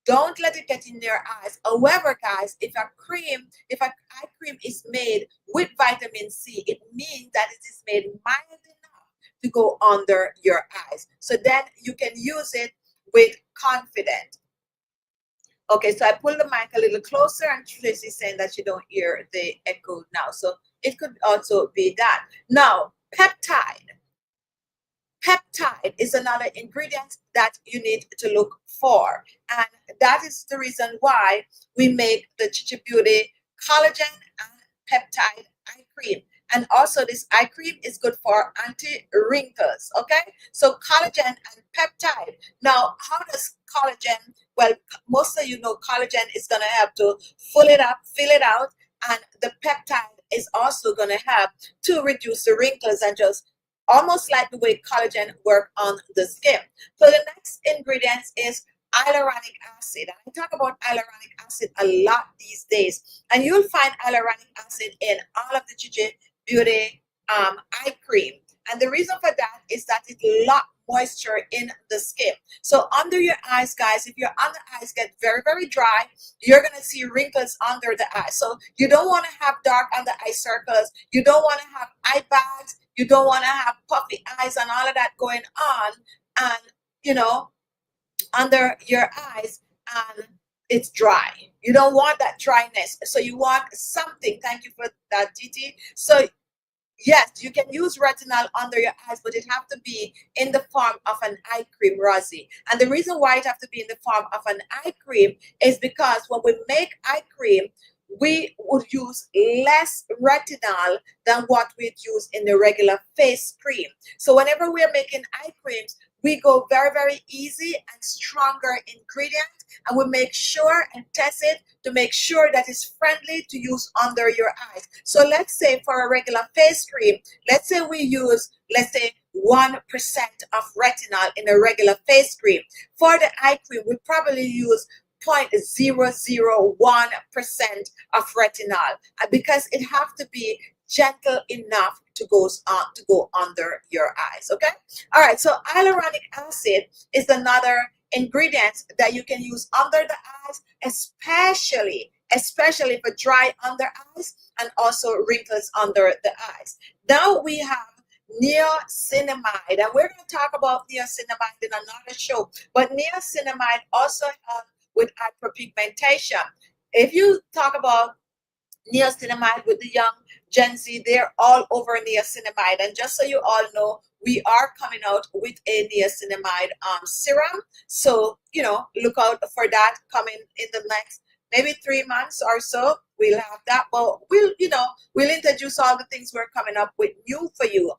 Don't let it get in your eyes. However, guys, if an eye cream is made with vitamin C, it means that it is made mild enough to go under your eyes. So then you can use it with confidence. Okay, so I pull the mic a little closer, and Tracy's saying that you don't hear the echo now. So it could also be that. Now, peptide. Peptide is another ingredient that you need to look for. And that is the reason why we make the Chichi Beauty collagen and peptide eye cream. And also this eye cream is good for anti-wrinkles, okay? So collagen and peptide. Now, how does collagen, well, most of you know collagen is going to help to fill it up, fill it out, and the peptide is also going to help to reduce the wrinkles and just almost like the way collagen work on the skin. So the next ingredient is hyaluronic acid. I talk about hyaluronic acid a lot these days, and you'll find hyaluronic acid in all of the Chichi Beauty eye cream. And the reason for that is that it locks moisture in the skin. So under your eyes, guys, if your under eyes get very, very dry, you're going to see wrinkles under the eyes. So you don't want to have dark under eye circles. You don't want to have eye bags. You don't want to have puffy eyes and all of that going on. And, you know, under your eyes, and it's dry. You don't want that dryness. So you want something. Thank you for that, Titi. So yes, you can use retinol under your eyes, but it have to be in the form of an eye cream, Rosie. And the reason why it have to be in the form of an eye cream is because when we make eye cream, we would use less retinol than what we'd use in the regular face cream. So whenever we're making eye creams, we go very, very easy and stronger ingredients, and we make sure and test it to make sure that it's friendly to use under your eyes. So let's say for a regular face cream, let's say we use, let's say 1% of retinol in a regular face cream. For the eye cream, we probably use 0.001% of retinol, because it have to be gentle enough to go under your eyes. Okay. All right. So hyaluronic acid is another ingredient that you can use under the eyes, especially for dry under eyes and also wrinkles under the eyes. Now we have niacinamide, and we're going to talk about niacinamide in another show. But niacinamide also helps with hyperpigmentation. If you talk about niacinamide with the young Gen Z, they're all over niacinamide. And just so you all know, we are coming out with a niacinamide serum. So, look out for that coming in the next maybe 3 months or so. We'll have that. But we'll introduce all the things we're coming up with new for you.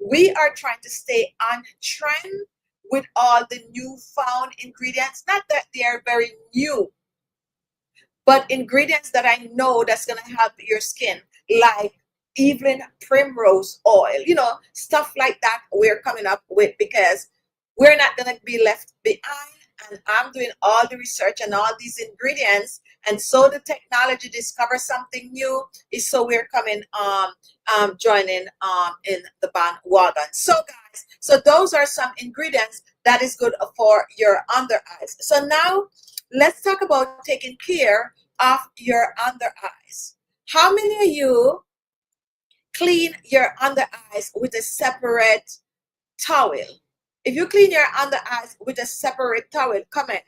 We are trying to stay on trend with all the newfound ingredients. Not that they are very new, but ingredients that I know that's going to help your skin, like Evelyn Primrose oil, stuff like that we're coming up with, because we're not going to be left behind. And I'm doing all the research and all these ingredients. And so the technology discovers something new, is so we're coming joining in the bandwagon. So guys, so those are some ingredients that is good for your under eyes. So now let's talk about taking care of your under eyes. How many of you clean your under eyes with a separate towel? If you clean your under eyes with a separate towel, comment.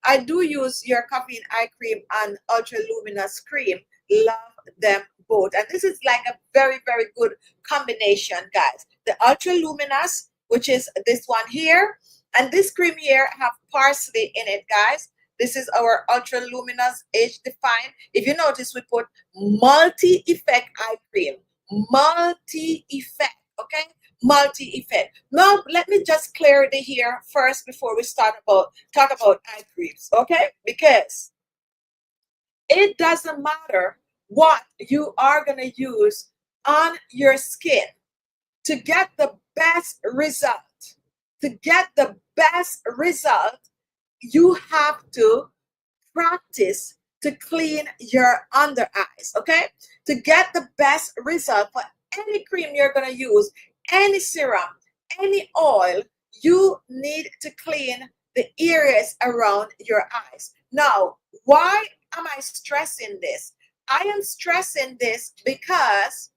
I do use your caffeine eye cream and ultra luminous cream. Love them both. And this is like a very, very good combination, guys. The ultra luminous, which is this one here, and this cream here have parsley in it, guys. This is our ultra luminous age defined. If you notice, we put multi-effect eye cream. Multi-effect, okay? Multi-effect. Now, let me just clear the here first before we talk about eye creams, okay? Because it doesn't matter what you are going to use on your skin to get the best result. To get the best result, you have to practice to clean your under eyes, okay? To get the best result for any cream you're going to use, any serum, any oil, you need to clean the areas around your eyes. Now, why am I stressing this? I am stressing this because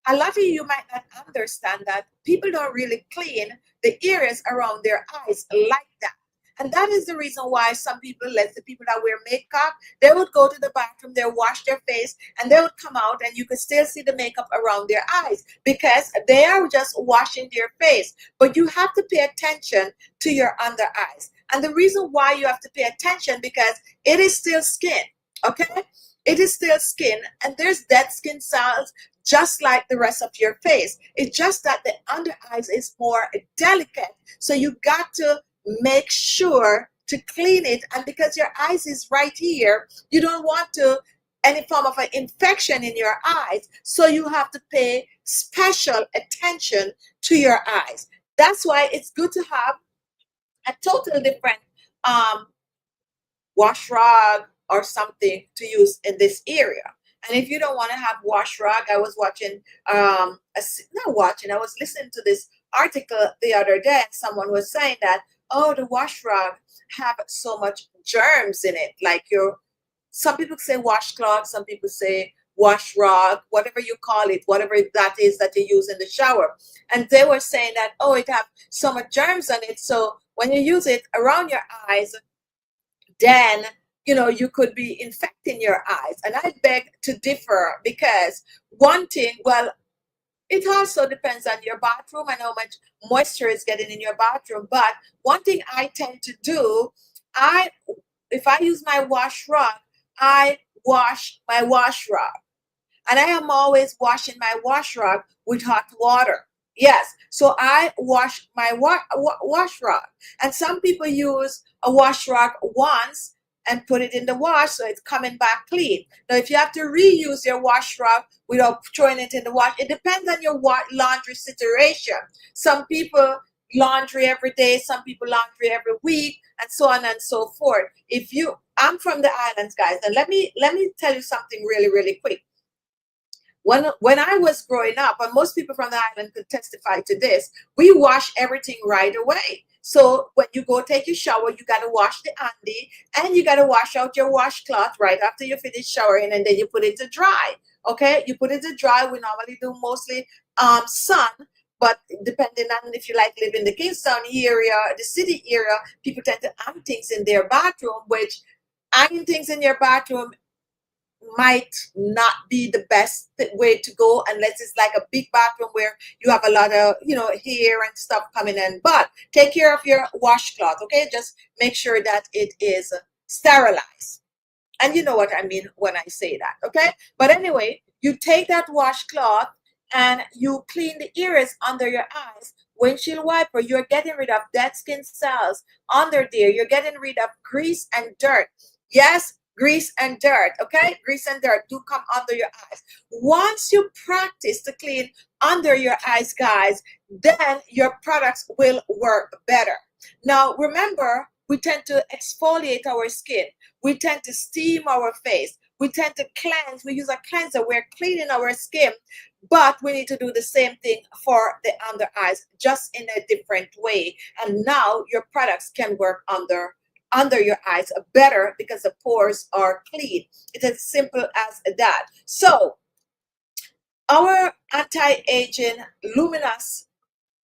a lot of you might not understand that people don't really clean the areas around their eyes like that. And that is the reason why some people, like the people that wear makeup, they would go to the bathroom, they wash their face, and they would come out and you could still see the makeup around their eyes because they are just washing their face. But you have to pay attention to your under eyes. And the reason why you have to pay attention, because it is still skin, okay? It is still skin, and there's dead skin cells just like the rest of your face. It's just that the under eyes is more delicate. So you got to make sure to clean it. And because your eyes is right here, you don't want to any form of an infection in your eyes. So you have to pay special attention to your eyes. That's why it's good to have a total different wash rag or something to use in this area. And if you don't want to have wash rag, I was watching, not watching, I was listening to this article the other day, and someone was saying that, oh, the wash rag have so much germs in it. Like some people say washcloth, some people say wash rag, whatever you call it, whatever that is that you use in the shower. And they were saying that, oh, it have so much germs on it. So when you use it around your eyes, then you could be infecting your eyes. And I beg to differ, because one thing, well, it also depends on your bathroom and how much moisture is getting in your bathroom. But one thing I tend to do, I if I use my wash rag, I wash my wash rag, and I am always washing my wash rag with hot water. Yes, so I wash my wash rag, and some people use a wash rag once and put it in the wash, so it's coming back clean. Now, if you have to reuse your wash rag without throwing it in the wash, it depends on your laundry situation. Some people laundry every day, some people laundry every week, and so on and so forth. I'm from the islands, guys, and let me tell you something really, really quick. When I was growing up, and most people from the island could testify to this, we wash everything right away. So when you go take your shower, you got to wash the handy, and you got to wash out your washcloth right after you finish showering, and then you put it to dry. Okay, you put it to dry. We normally do mostly sun, but depending on if you like live in the Kingston area, the city area, people tend to hang things in their bathroom, which hanging things in your bathroom might not be the best way to go, unless it's like a big bathroom where you have a lot of hair and stuff coming in. But take care of your washcloth, okay? Just make sure that it is sterilized, and you know what I mean when I say that, okay? But anyway, you take that washcloth and you clean the areas under your eyes. Windshield wiper, you're getting rid of dead skin cells under there. You're getting rid of grease and dirt. Yes, grease and dirt, okay? Grease and dirt do come under your eyes. Once you practice to clean under your eyes, guys, then your products will work better. Now, remember, we tend to exfoliate our skin. We tend to steam our face. We tend to cleanse. We use a cleanser. We're cleaning our skin, but we need to do the same thing for the under eyes, just in a different way. And now your products can work under your eyes better, because the pores are clean. It's as simple as that. So our anti-aging luminous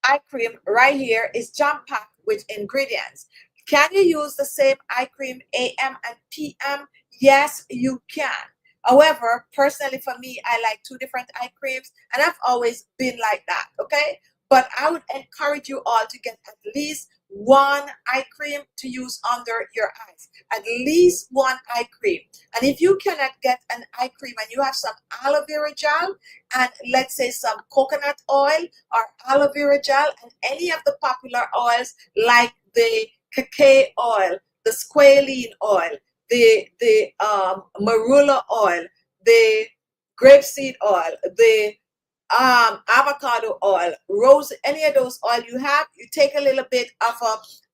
eye cream right here is jam packed with ingredients. Can you use the same eye cream AM and PM? Yes, you can. However, personally for me, I like two different eye creams, and I've always been like that, okay? But I would encourage you all to get at least one eye cream to use under your eyes. At least one eye cream. And if you cannot get an eye cream and you have some aloe vera gel and let's say some coconut oil or aloe vera gel and any of the popular oils like the cacao oil, the squalene oil, the marula oil, the grapeseed oil, the avocado oil, rose, any of those oil you have, you take a little bit of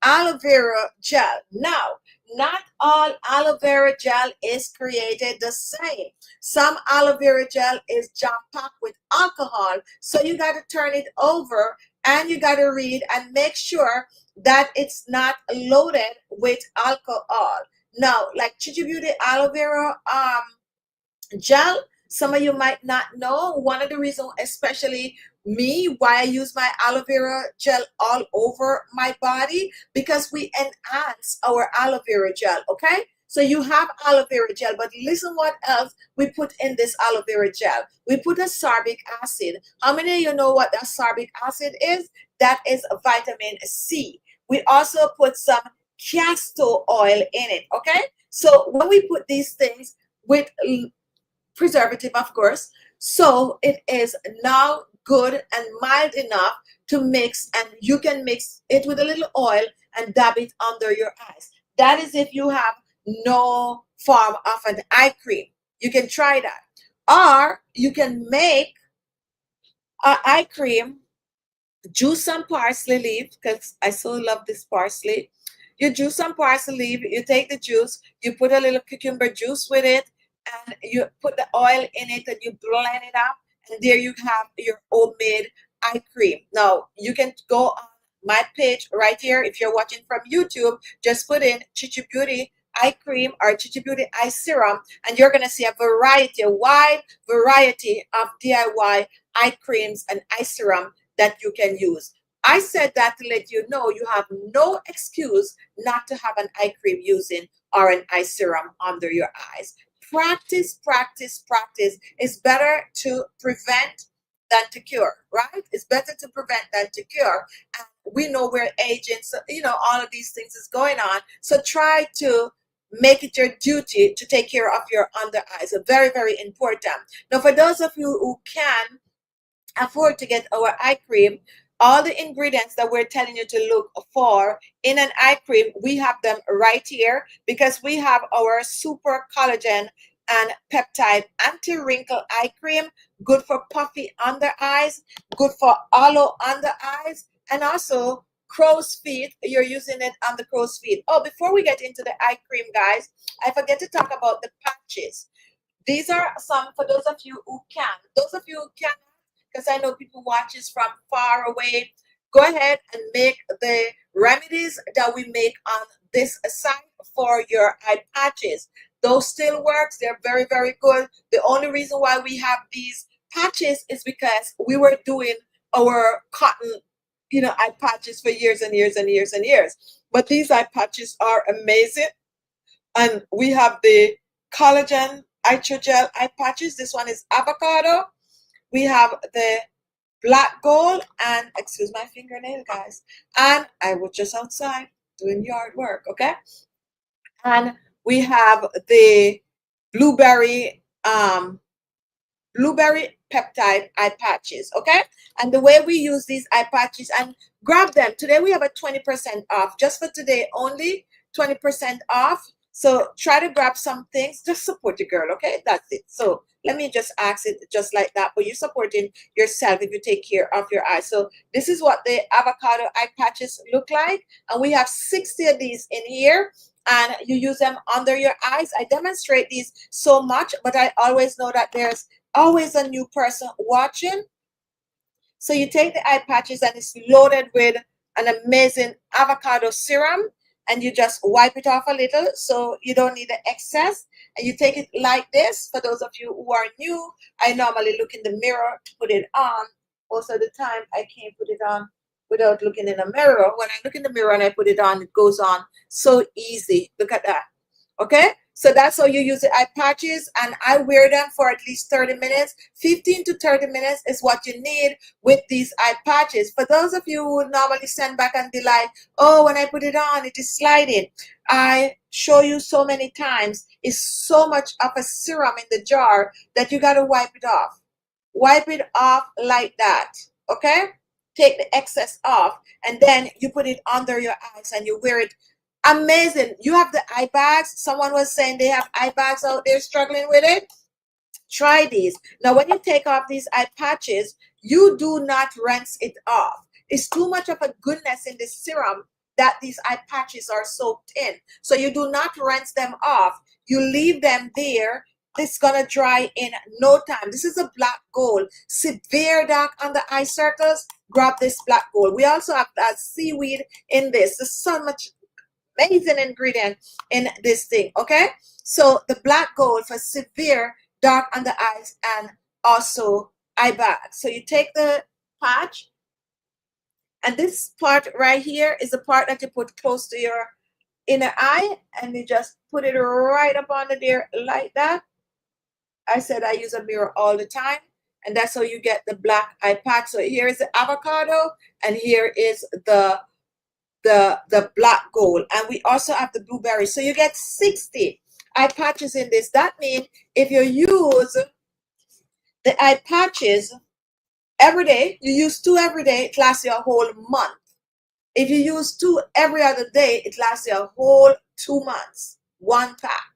aloe vera gel. Now, not all aloe vera gel is created the same. Some aloe vera gel is jam-packed with alcohol, so you got to turn it over and you got to read and make sure that it's not loaded with alcohol. Now, like Chichi Beauty aloe vera gel, some of you might not know, one of the reasons, especially me, why I use my aloe vera gel all over my body, because we enhance our aloe vera gel, okay? So you have aloe vera gel, but listen what else we put in this aloe vera gel. We put ascorbic acid. How many of you know what ascorbic acid is? That is vitamin C. We also put some castor oil in it, okay? So when we put these things with preservative, of course, so it is now good and mild enough to mix, and you can mix it with a little oil and dab it under your eyes. That is if you have no form of an eye cream. You can try that, or you can make an eye cream. Juice some parsley leaf, because I so love this parsley. You juice some parsley leaf, you take the juice, you put a little cucumber juice with it, and you put the oil in it and you blend it up, and there you have your homemade eye cream. Now you can go on my page right here. If you're watching from YouTube, just put in Chichi Beauty eye cream or Chichi Beauty eye serum, and you're gonna see a variety, a wide variety of DIY eye creams and eye serum that you can use. I said that to let you know you have no excuse not to have an eye cream using or an eye serum under your eyes. Practice, practice, practice. It's better to prevent than to cure, right? It's better to prevent than to cure. And we know we're aging, so all of these things is going on. So try to make it your duty to take care of your under eyes. So very, very important. Now, for those of you who can afford to get our eye cream, all the ingredients that we're telling you to look for in an eye cream, we have them right here, because we have our super collagen and peptide anti-wrinkle eye cream, good for puffy under eyes, good for hollow under eyes, and also crow's feet. You're using it on the crow's feet. Oh, before we get into the eye cream, guys, I forget to talk about the patches. These are some for those of you who can. Those of you who can, because I know people watch us from far away, go ahead and make the remedies that we make on this site for your eye patches. Those still works. They're very, very good. The only reason why we have these patches is because we were doing our cotton, eye patches for years and years and years and years. But these eye patches are amazing. And we have the collagen hydrogel eye patches. This one is avocado. We have the black gold, and excuse my fingernail, guys. And I was just outside doing yard work, okay? And we have the blueberry blueberry peptide eye patches, okay? And the way we use these eye patches, and grab them today, we have a 20% off just for today only, 20% off. So try to grab some things, just support your girl, okay? That's it. So let me just ask it just like that, but you're supporting yourself if you take care of your eyes. So this is what the avocado eye patches look like, and we have 60 of these in here, and you use them under your eyes. I demonstrate these so much, but I always know that there's always a new person watching. So you take the eye patches, and it's loaded with an amazing avocado serum, and you just wipe it off a little so you don't need the excess. And you take it like this. For those of you who are new, I normally look in the mirror to put it on. Most of the time I can't put it on without looking in the mirror. When I look in the mirror and I put it on, it goes on so easy. Look at that. Okay, so that's how you use the eye patches, and I wear them for at least 30 minutes. 15 to 30 minutes is what you need with these eye patches. For those of you who normally send back and be like, oh, when I put it on, it is sliding. I show you so many times, it's so much of a serum in the jar that you got to wipe it off. Wipe it off like that, okay? Take the excess off, and then you put it under your eyes and you wear it. Amazing. You have the eye bags. Someone was saying they have eye bags out there struggling with it. Try these. Now, when you take off these eye patches, you do not rinse it off. It's too much of a goodness in this serum that these eye patches are soaked in. So you do not rinse them off. You leave them there. It's gonna dry in no time. This is a black gold. Severe dark under eye circles, grab this black gold. We also have that seaweed in this. There's so much amazing ingredient in this thing, okay? So the black gold for severe dark under eyes and also eye bags. So you take the patch, and this part right here is the part that you put close to your inner eye, and you just put it right up under there like that. I said I use a mirror all the time, and that's how you get the black eye patch. So here is the avocado, and here is the black gold, and we also have the blueberry. So you get 60 eye patches in this. That means if you use the eye patches every day, you use 2 every day, it lasts you a whole month. If you use 2 every other day, it lasts you a whole 2 months, 1 pack.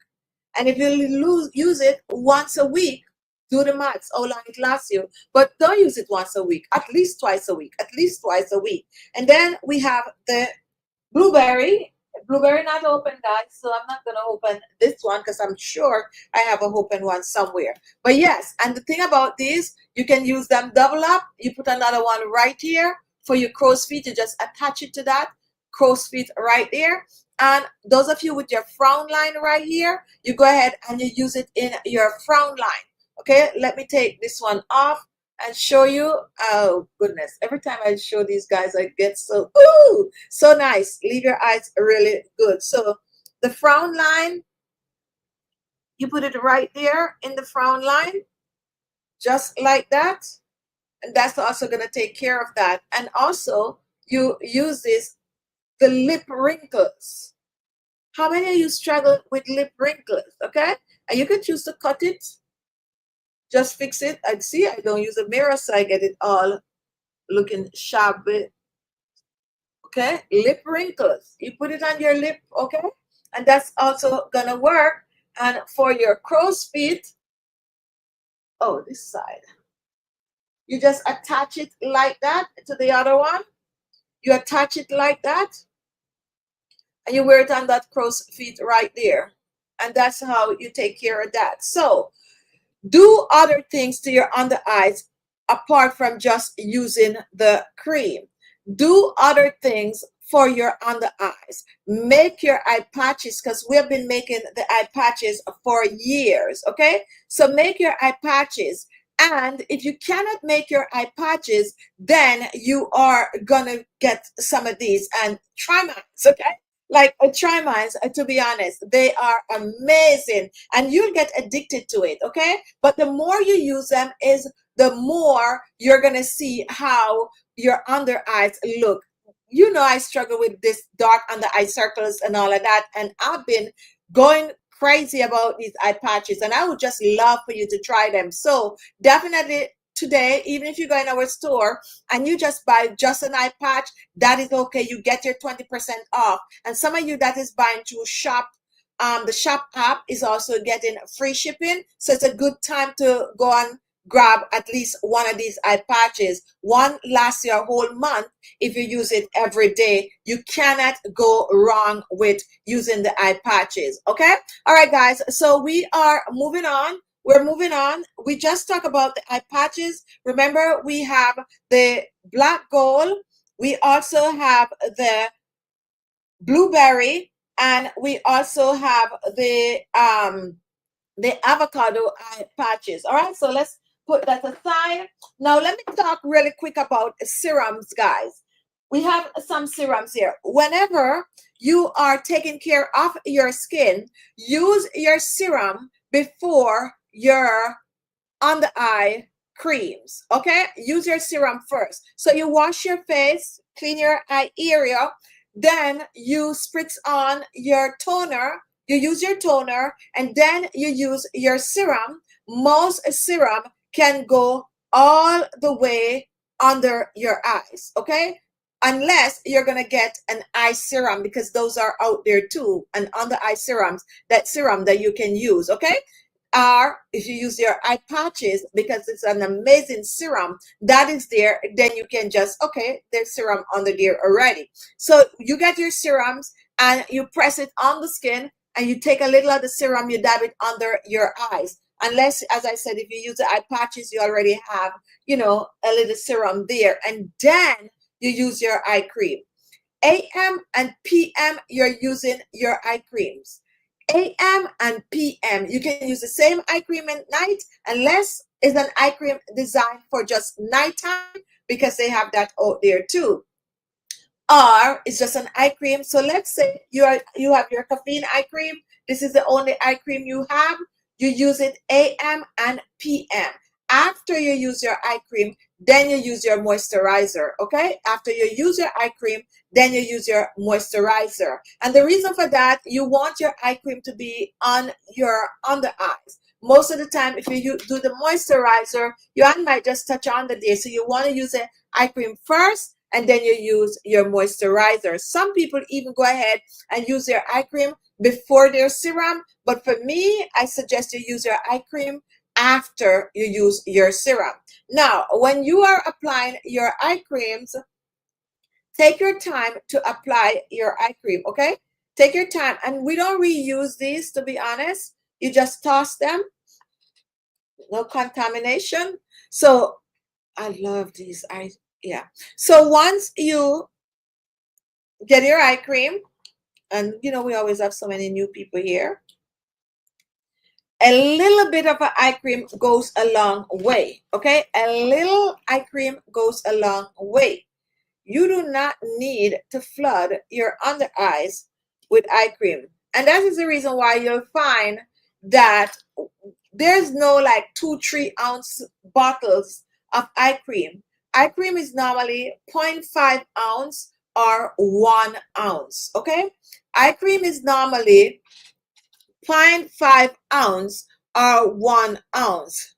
And if you use it once a week, do the maths, how long it lasts you. But don't use it once a week, at least twice a week, at least twice a week. And then we have the blueberry. Blueberry not open, guys, so I'm not gonna open this one because I'm sure I have a open one somewhere. But yes, and the thing about these, you can use them double up. You put another one right here for your crow's feet. You just attach it to that crow's feet right there. And those of you with your frown line right here, you go ahead and you use it in your frown line. Okay, let me take this one off and show you. Oh goodness, every time I show these guys I get so ooh, so nice. Leave your eyes really good. So the frown line, you put it right there in the frown line, just like that, and that's also going to take care of that. And also you use this, the lip wrinkles. How many of you struggle with lip wrinkles? Okay, and you can choose to cut it, just fix it. And see, I don't use a mirror, so I get it all looking shabby. Okay, lip wrinkles, you put it on your lip. Okay, and that's also gonna work. And for your crow's feet, oh, this side, you just attach it like that to the other one. You attach it like that, and you wear it on that crow's feet right there. And that's how you take care of that. So do other things to your under eyes apart from just using the cream. Do other things for your under eyes. Make your eye patches, because we have been making the eye patches for years. Okay, so make your eye patches. And if you cannot make your eye patches, then you are gonna get some of these and try mine. Okay, like try mine. To be honest, they are amazing, and you'll get addicted to it. Okay, but the more you use them is the more you're gonna see how your under eyes look. You know, I struggle with this dark under eye circles and all of that, and I've been going crazy about these eye patches, and I would just love for you to try them. So definitely today, even if you go in our store and you just buy just an eye patch, that is okay. You get your 20% off. And some of you that is buying through shop, the shop app is also getting free shipping. So it's a good time to go and grab at least one of these eye patches. One lasts you a whole month if you use it every day. You cannot go wrong with using the eye patches. Okay, all right guys, so we are moving on. We're moving on. We just talked about the eye patches. Remember, we have the black gold, we also have the blueberry, and we also have the avocado eye patches. All right, so let's put that aside. Now let me talk really quick about serums, guys. We have some serums here. Whenever you are taking care of your skin, use your serum before your on the eye creams. Okay, use your serum first. So you wash your face, clean your eye area, then you spritz on your toner. You use your toner, and then you use your serum. Most serum can go all the way under your eyes. Okay, unless you're gonna get an eye serum, because those are out there too, and under eye serums, that serum that you can use. Okay, or if you use your eye patches, because it's an amazing serum that is there, then you can just, okay, there's serum under there already. So you get your serums and you press it on the skin, and you take a little of the serum, you dab it under your eyes. Unless, as I said, if you use the eye patches, you already have, you know, a little serum there, and then you use your eye cream. AM and PM, you're using your eye creams. AM and PM, you can use the same eye cream at night, unless it's an eye cream designed for just nighttime, because they have that out there too. Or it's just an eye cream. So let's say you have your caffeine eye cream. This is the only eye cream you have. You use it AM and PM. After you use your eye cream, then you use your moisturizer. Okay, after you use your eye cream, then you use your moisturizer. And the reason for that, you want your eye cream to be on your under eyes. Most of the time, if you do the moisturizer, your hand might just touch on the day. So you want to use the eye cream first, and then you use your moisturizer. Some people even go ahead and use their eye cream before their serum, but for me, I suggest you use your eye cream after you use your serum. Now, when you are applying your eye creams, take your time to apply your eye cream. Okay, Take your time, and we don't reuse these, to be honest. You just toss them, no contamination. So I love these. Yeah. So once you get your eye cream, and we always have so many new people here. A little bit of an eye cream goes a long way. Okay, a little eye cream goes a long way. You do not need to flood your under eyes with eye cream. And that is the reason why you'll find that there's no like 2-3 ounce bottles of eye cream. Eye cream is normally 0.5 ounce or 1 ounce. Okay, eye cream is normally 0.5 ounce or 1 ounce.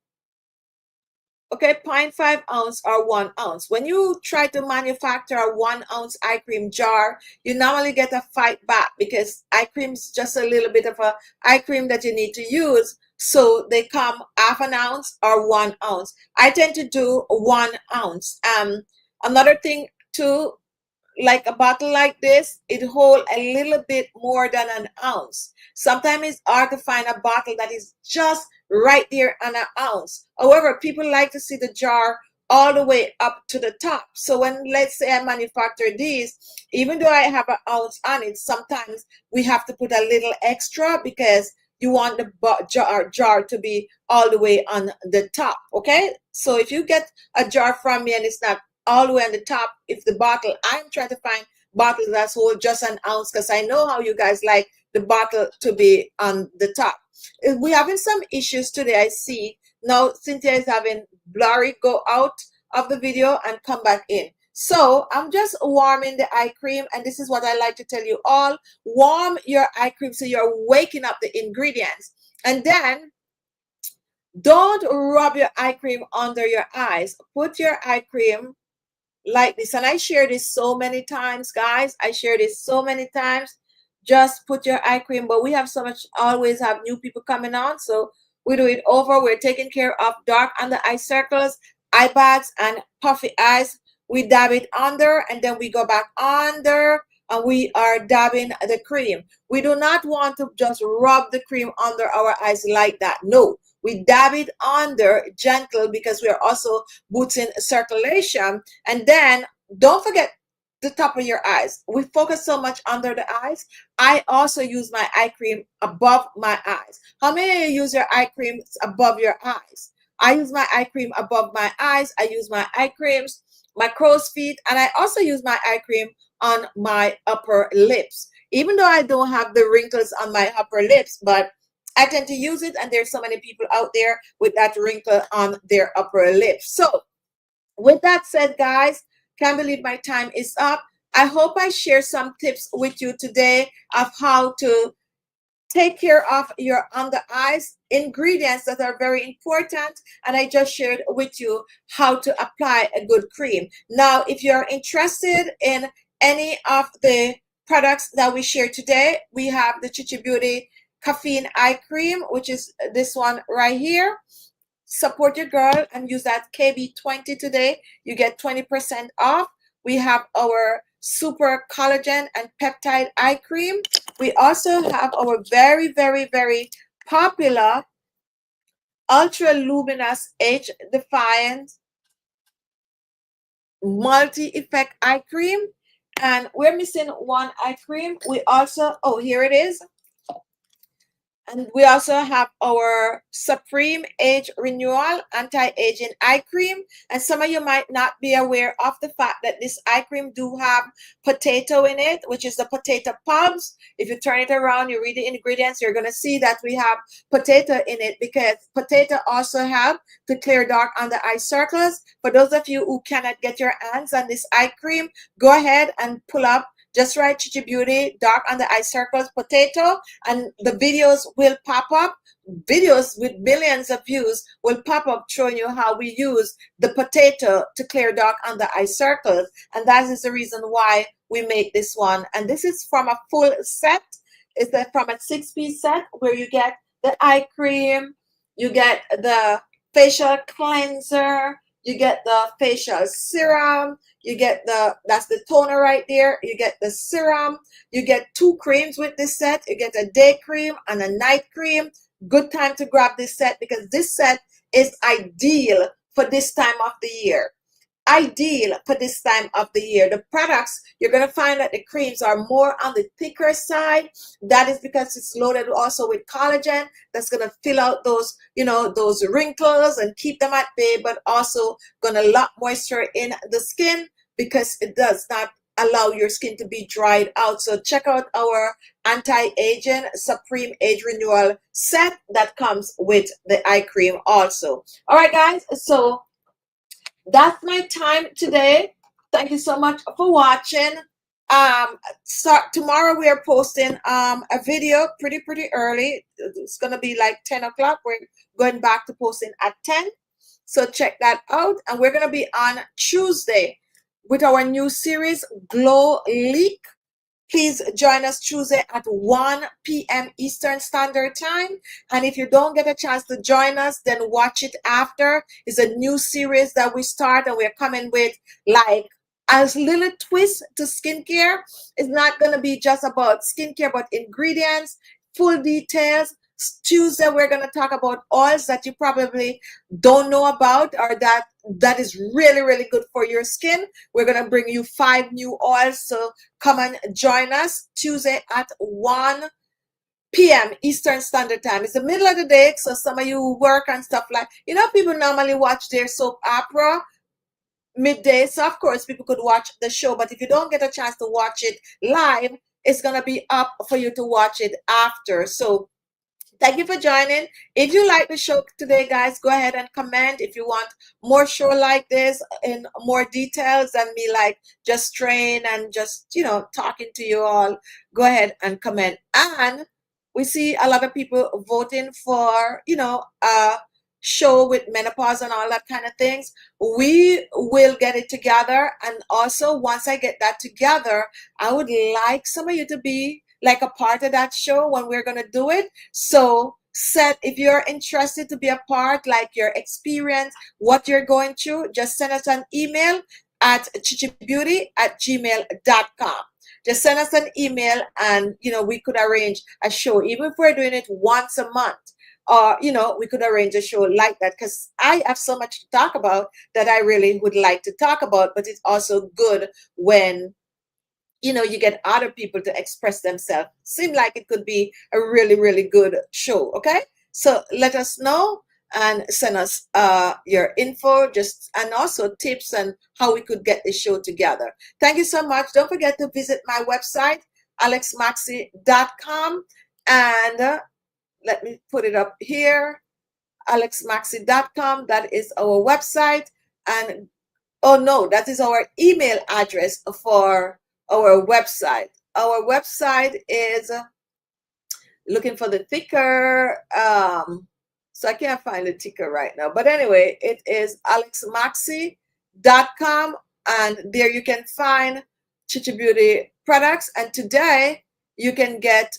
Okay, 0.5 ounce or 1 ounce. When you try to manufacture a 1 ounce eye cream jar, you normally get a fight back because eye cream is just a little bit of a eye cream that you need to use. So they come half an ounce or 1 ounce. I tend to do 1 ounce. Another thing too, like a bottle like this, it hold a little bit more than an ounce. Sometimes it's hard to find a bottle that is just right there on an ounce. However, people like to see the jar all the way up to the top. So when, let's say, I manufacture these, even though I have an ounce on it, sometimes we have to put a little extra because you want the jar to be all the way on the top. Okay, so if you get a jar from me and it's not all the way on the top, if the bottle, I'm trying to find bottles that hold just an ounce because I know how you guys like the bottle to be on the top. We're having some issues today. I see now Cynthia is having blurry go out of the video and come back in. So I'm just warming the eye cream, and this is what I like to tell you all. Warm your eye cream so you're waking up the ingredients. And then don't rub your eye cream under your eyes. Put your eye cream like this, and I share this so many times, guys. I share this so many times. Just put your eye cream, but we have so much, always have new people coming on, so we do it over. We're taking care of dark under eye circles, eye bags, and puffy eyes. We dab it under, and then we go back under, and we are dabbing the cream. We do not want to just rub the cream under our eyes like that. No, we dab it under gentle because we are also boosting circulation. And then don't forget the top of your eyes. We focus so much under the eyes. I also use my eye cream above my eyes. How many of you use your eye creams above your eyes? I use my eye cream above my eyes. I use my eye creams, my crow's feet, and I also use my eye cream on my upper lips. Even though I don't have the wrinkles on my upper lips, but I tend to use it, and there's so many people out there with that wrinkle on their upper lips. So with that said, guys, can't believe my time is up. I hope I share some tips with you today of how to take care of your under eyes, ingredients that are very important, and I just shared with you how to apply a good cream. Now, if you're interested in any of the products that we share today, we have the Chichi Beauty Caffeine Eye Cream, which is this one right here. Support your girl and use that KB20 today. You get 20% off. We have our super collagen and peptide eye cream. We also have our very, very, very popular ultra luminous age defiant multi-effect eye cream. And we're missing one eye cream. We also, oh, here it is. And we also have our Supreme Age Renewal Anti-Aging Eye Cream. And some of you might not be aware of the fact that this eye cream do have potato in it, which is the potato pulps. If you turn it around, you read the ingredients, you're going to see that we have potato in it, because potato also help to clear dark under eye circles. For those of you who cannot get your hands on this eye cream, go ahead and pull up, just write Chichi Beauty dark under eye circles potato, and the videos will pop up. Videos with millions of views will pop up showing you how we use the potato to clear dark under eye circles. And that is the reason why we make this one. And this is from a full set. It's from a 6-piece set where you get the eye cream, you get the facial cleanser, you get the facial serum, you get that's the toner right there, you get the serum, you get 2 creams with this set, you get a day cream and a night cream. Good time to grab this set because this set is ideal for this time of the year. Ideal for this time of the year. The products, you're going to find that the creams are more on the thicker side. That is because it's loaded also with collagen. That's going to fill out those, those wrinkles and keep them at bay, but also going to lock moisture in the skin because it does not allow your skin to be dried out. So check out our anti-aging supreme age renewal set that comes with the eye cream also. All right, guys. So that's my time today. Thank you so much for watching. Tomorrow we are posting a video pretty early. It's gonna be like 10 o'clock. We're going back to posting at 10. So check that out. And we're gonna be on Tuesday with our new series, Glow Leak. Please join us Tuesday at 1 p.m. Eastern Standard Time. And if you don't get a chance to join us, then watch it after. It's a new series that we start, and we're coming with like a little twist to skincare. It's not going to be just about skincare, but ingredients, full details. Tuesday, we're going to talk about oils that you probably don't know about or that is really good for your skin. We're going to bring you 5 new oils. So come and join us Tuesday at 1 p.m. Eastern Standard Time. It's the middle of the day, so some of you work and stuff like, people normally watch their soap opera midday. So of course people could watch the show, but if you don't get a chance to watch it live, it's going to be up for you to watch it after. So thank you for joining. If you like the show today, guys, go ahead and comment. If you want more show like this in more details than me like just train and just, talking to you all, go ahead and comment. And we see a lot of people voting for, a show with menopause and all that kind of things. We will get it together. And also, once I get that together, I would like some of you to be like a part of that show when we're going to do it. So if you're interested to be a part, like your experience, what you're going through, just send us an email at chichibeauty@gmail.com. Just send us an email and, we could arrange a show, even if we're doing it once a month. Or, we could arrange a show like that because I have so much to talk about that I really would like to talk about. But it's also good when you get other people to express themselves. Seem like it could be a really good show. Okay, so let us know and send us your info, and also tips and how we could get this show together. Thank you so much. Don't forget to visit my website, alexmaxi.com, and let me put it up here, alexmaxi.com. That is our website. And oh no, that is our email address for our website. Our website is looking for the ticker. So I can't find the ticker right now. But anyway, it is alexmaxi.com. And there you can find Chichi Beauty products. And today you can get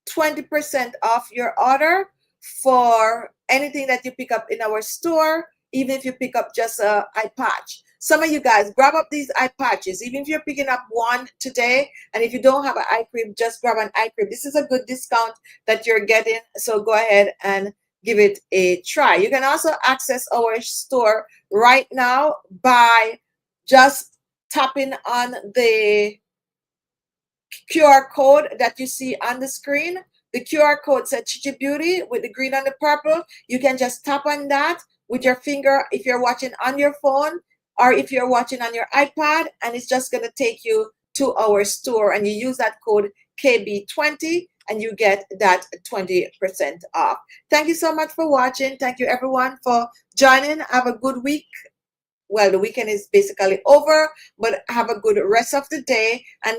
20% off your order for anything that you pick up in our store, even if you pick up just an eye patch. Some of you guys, grab up these eye patches. Even if you're picking up one today, and if you don't have an eye cream, just grab an eye cream. This is a good discount that you're getting, so go ahead and give it a try. You can also access our store right now by just tapping on the QR code that you see on the screen. The QR code said Chichi Beauty with the green and the purple. You can just tap on that with your finger if you're watching on your phone or if you're watching on your iPad, and it's just going to take you to our store, and you use that code KB20 and you get that 20% off. Thank you so much for watching. Thank you everyone for joining. Have a good week. Well, the weekend is basically over, but have a good rest of the day, and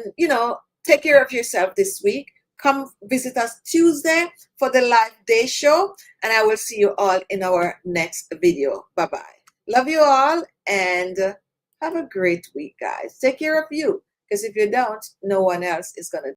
take care of yourself this week. Come visit us Tuesday for the live day show, and I will see you all in our next video. Bye-bye. Love you all, and have a great week, guys. Take care of you, because if you don't, no one else is going to.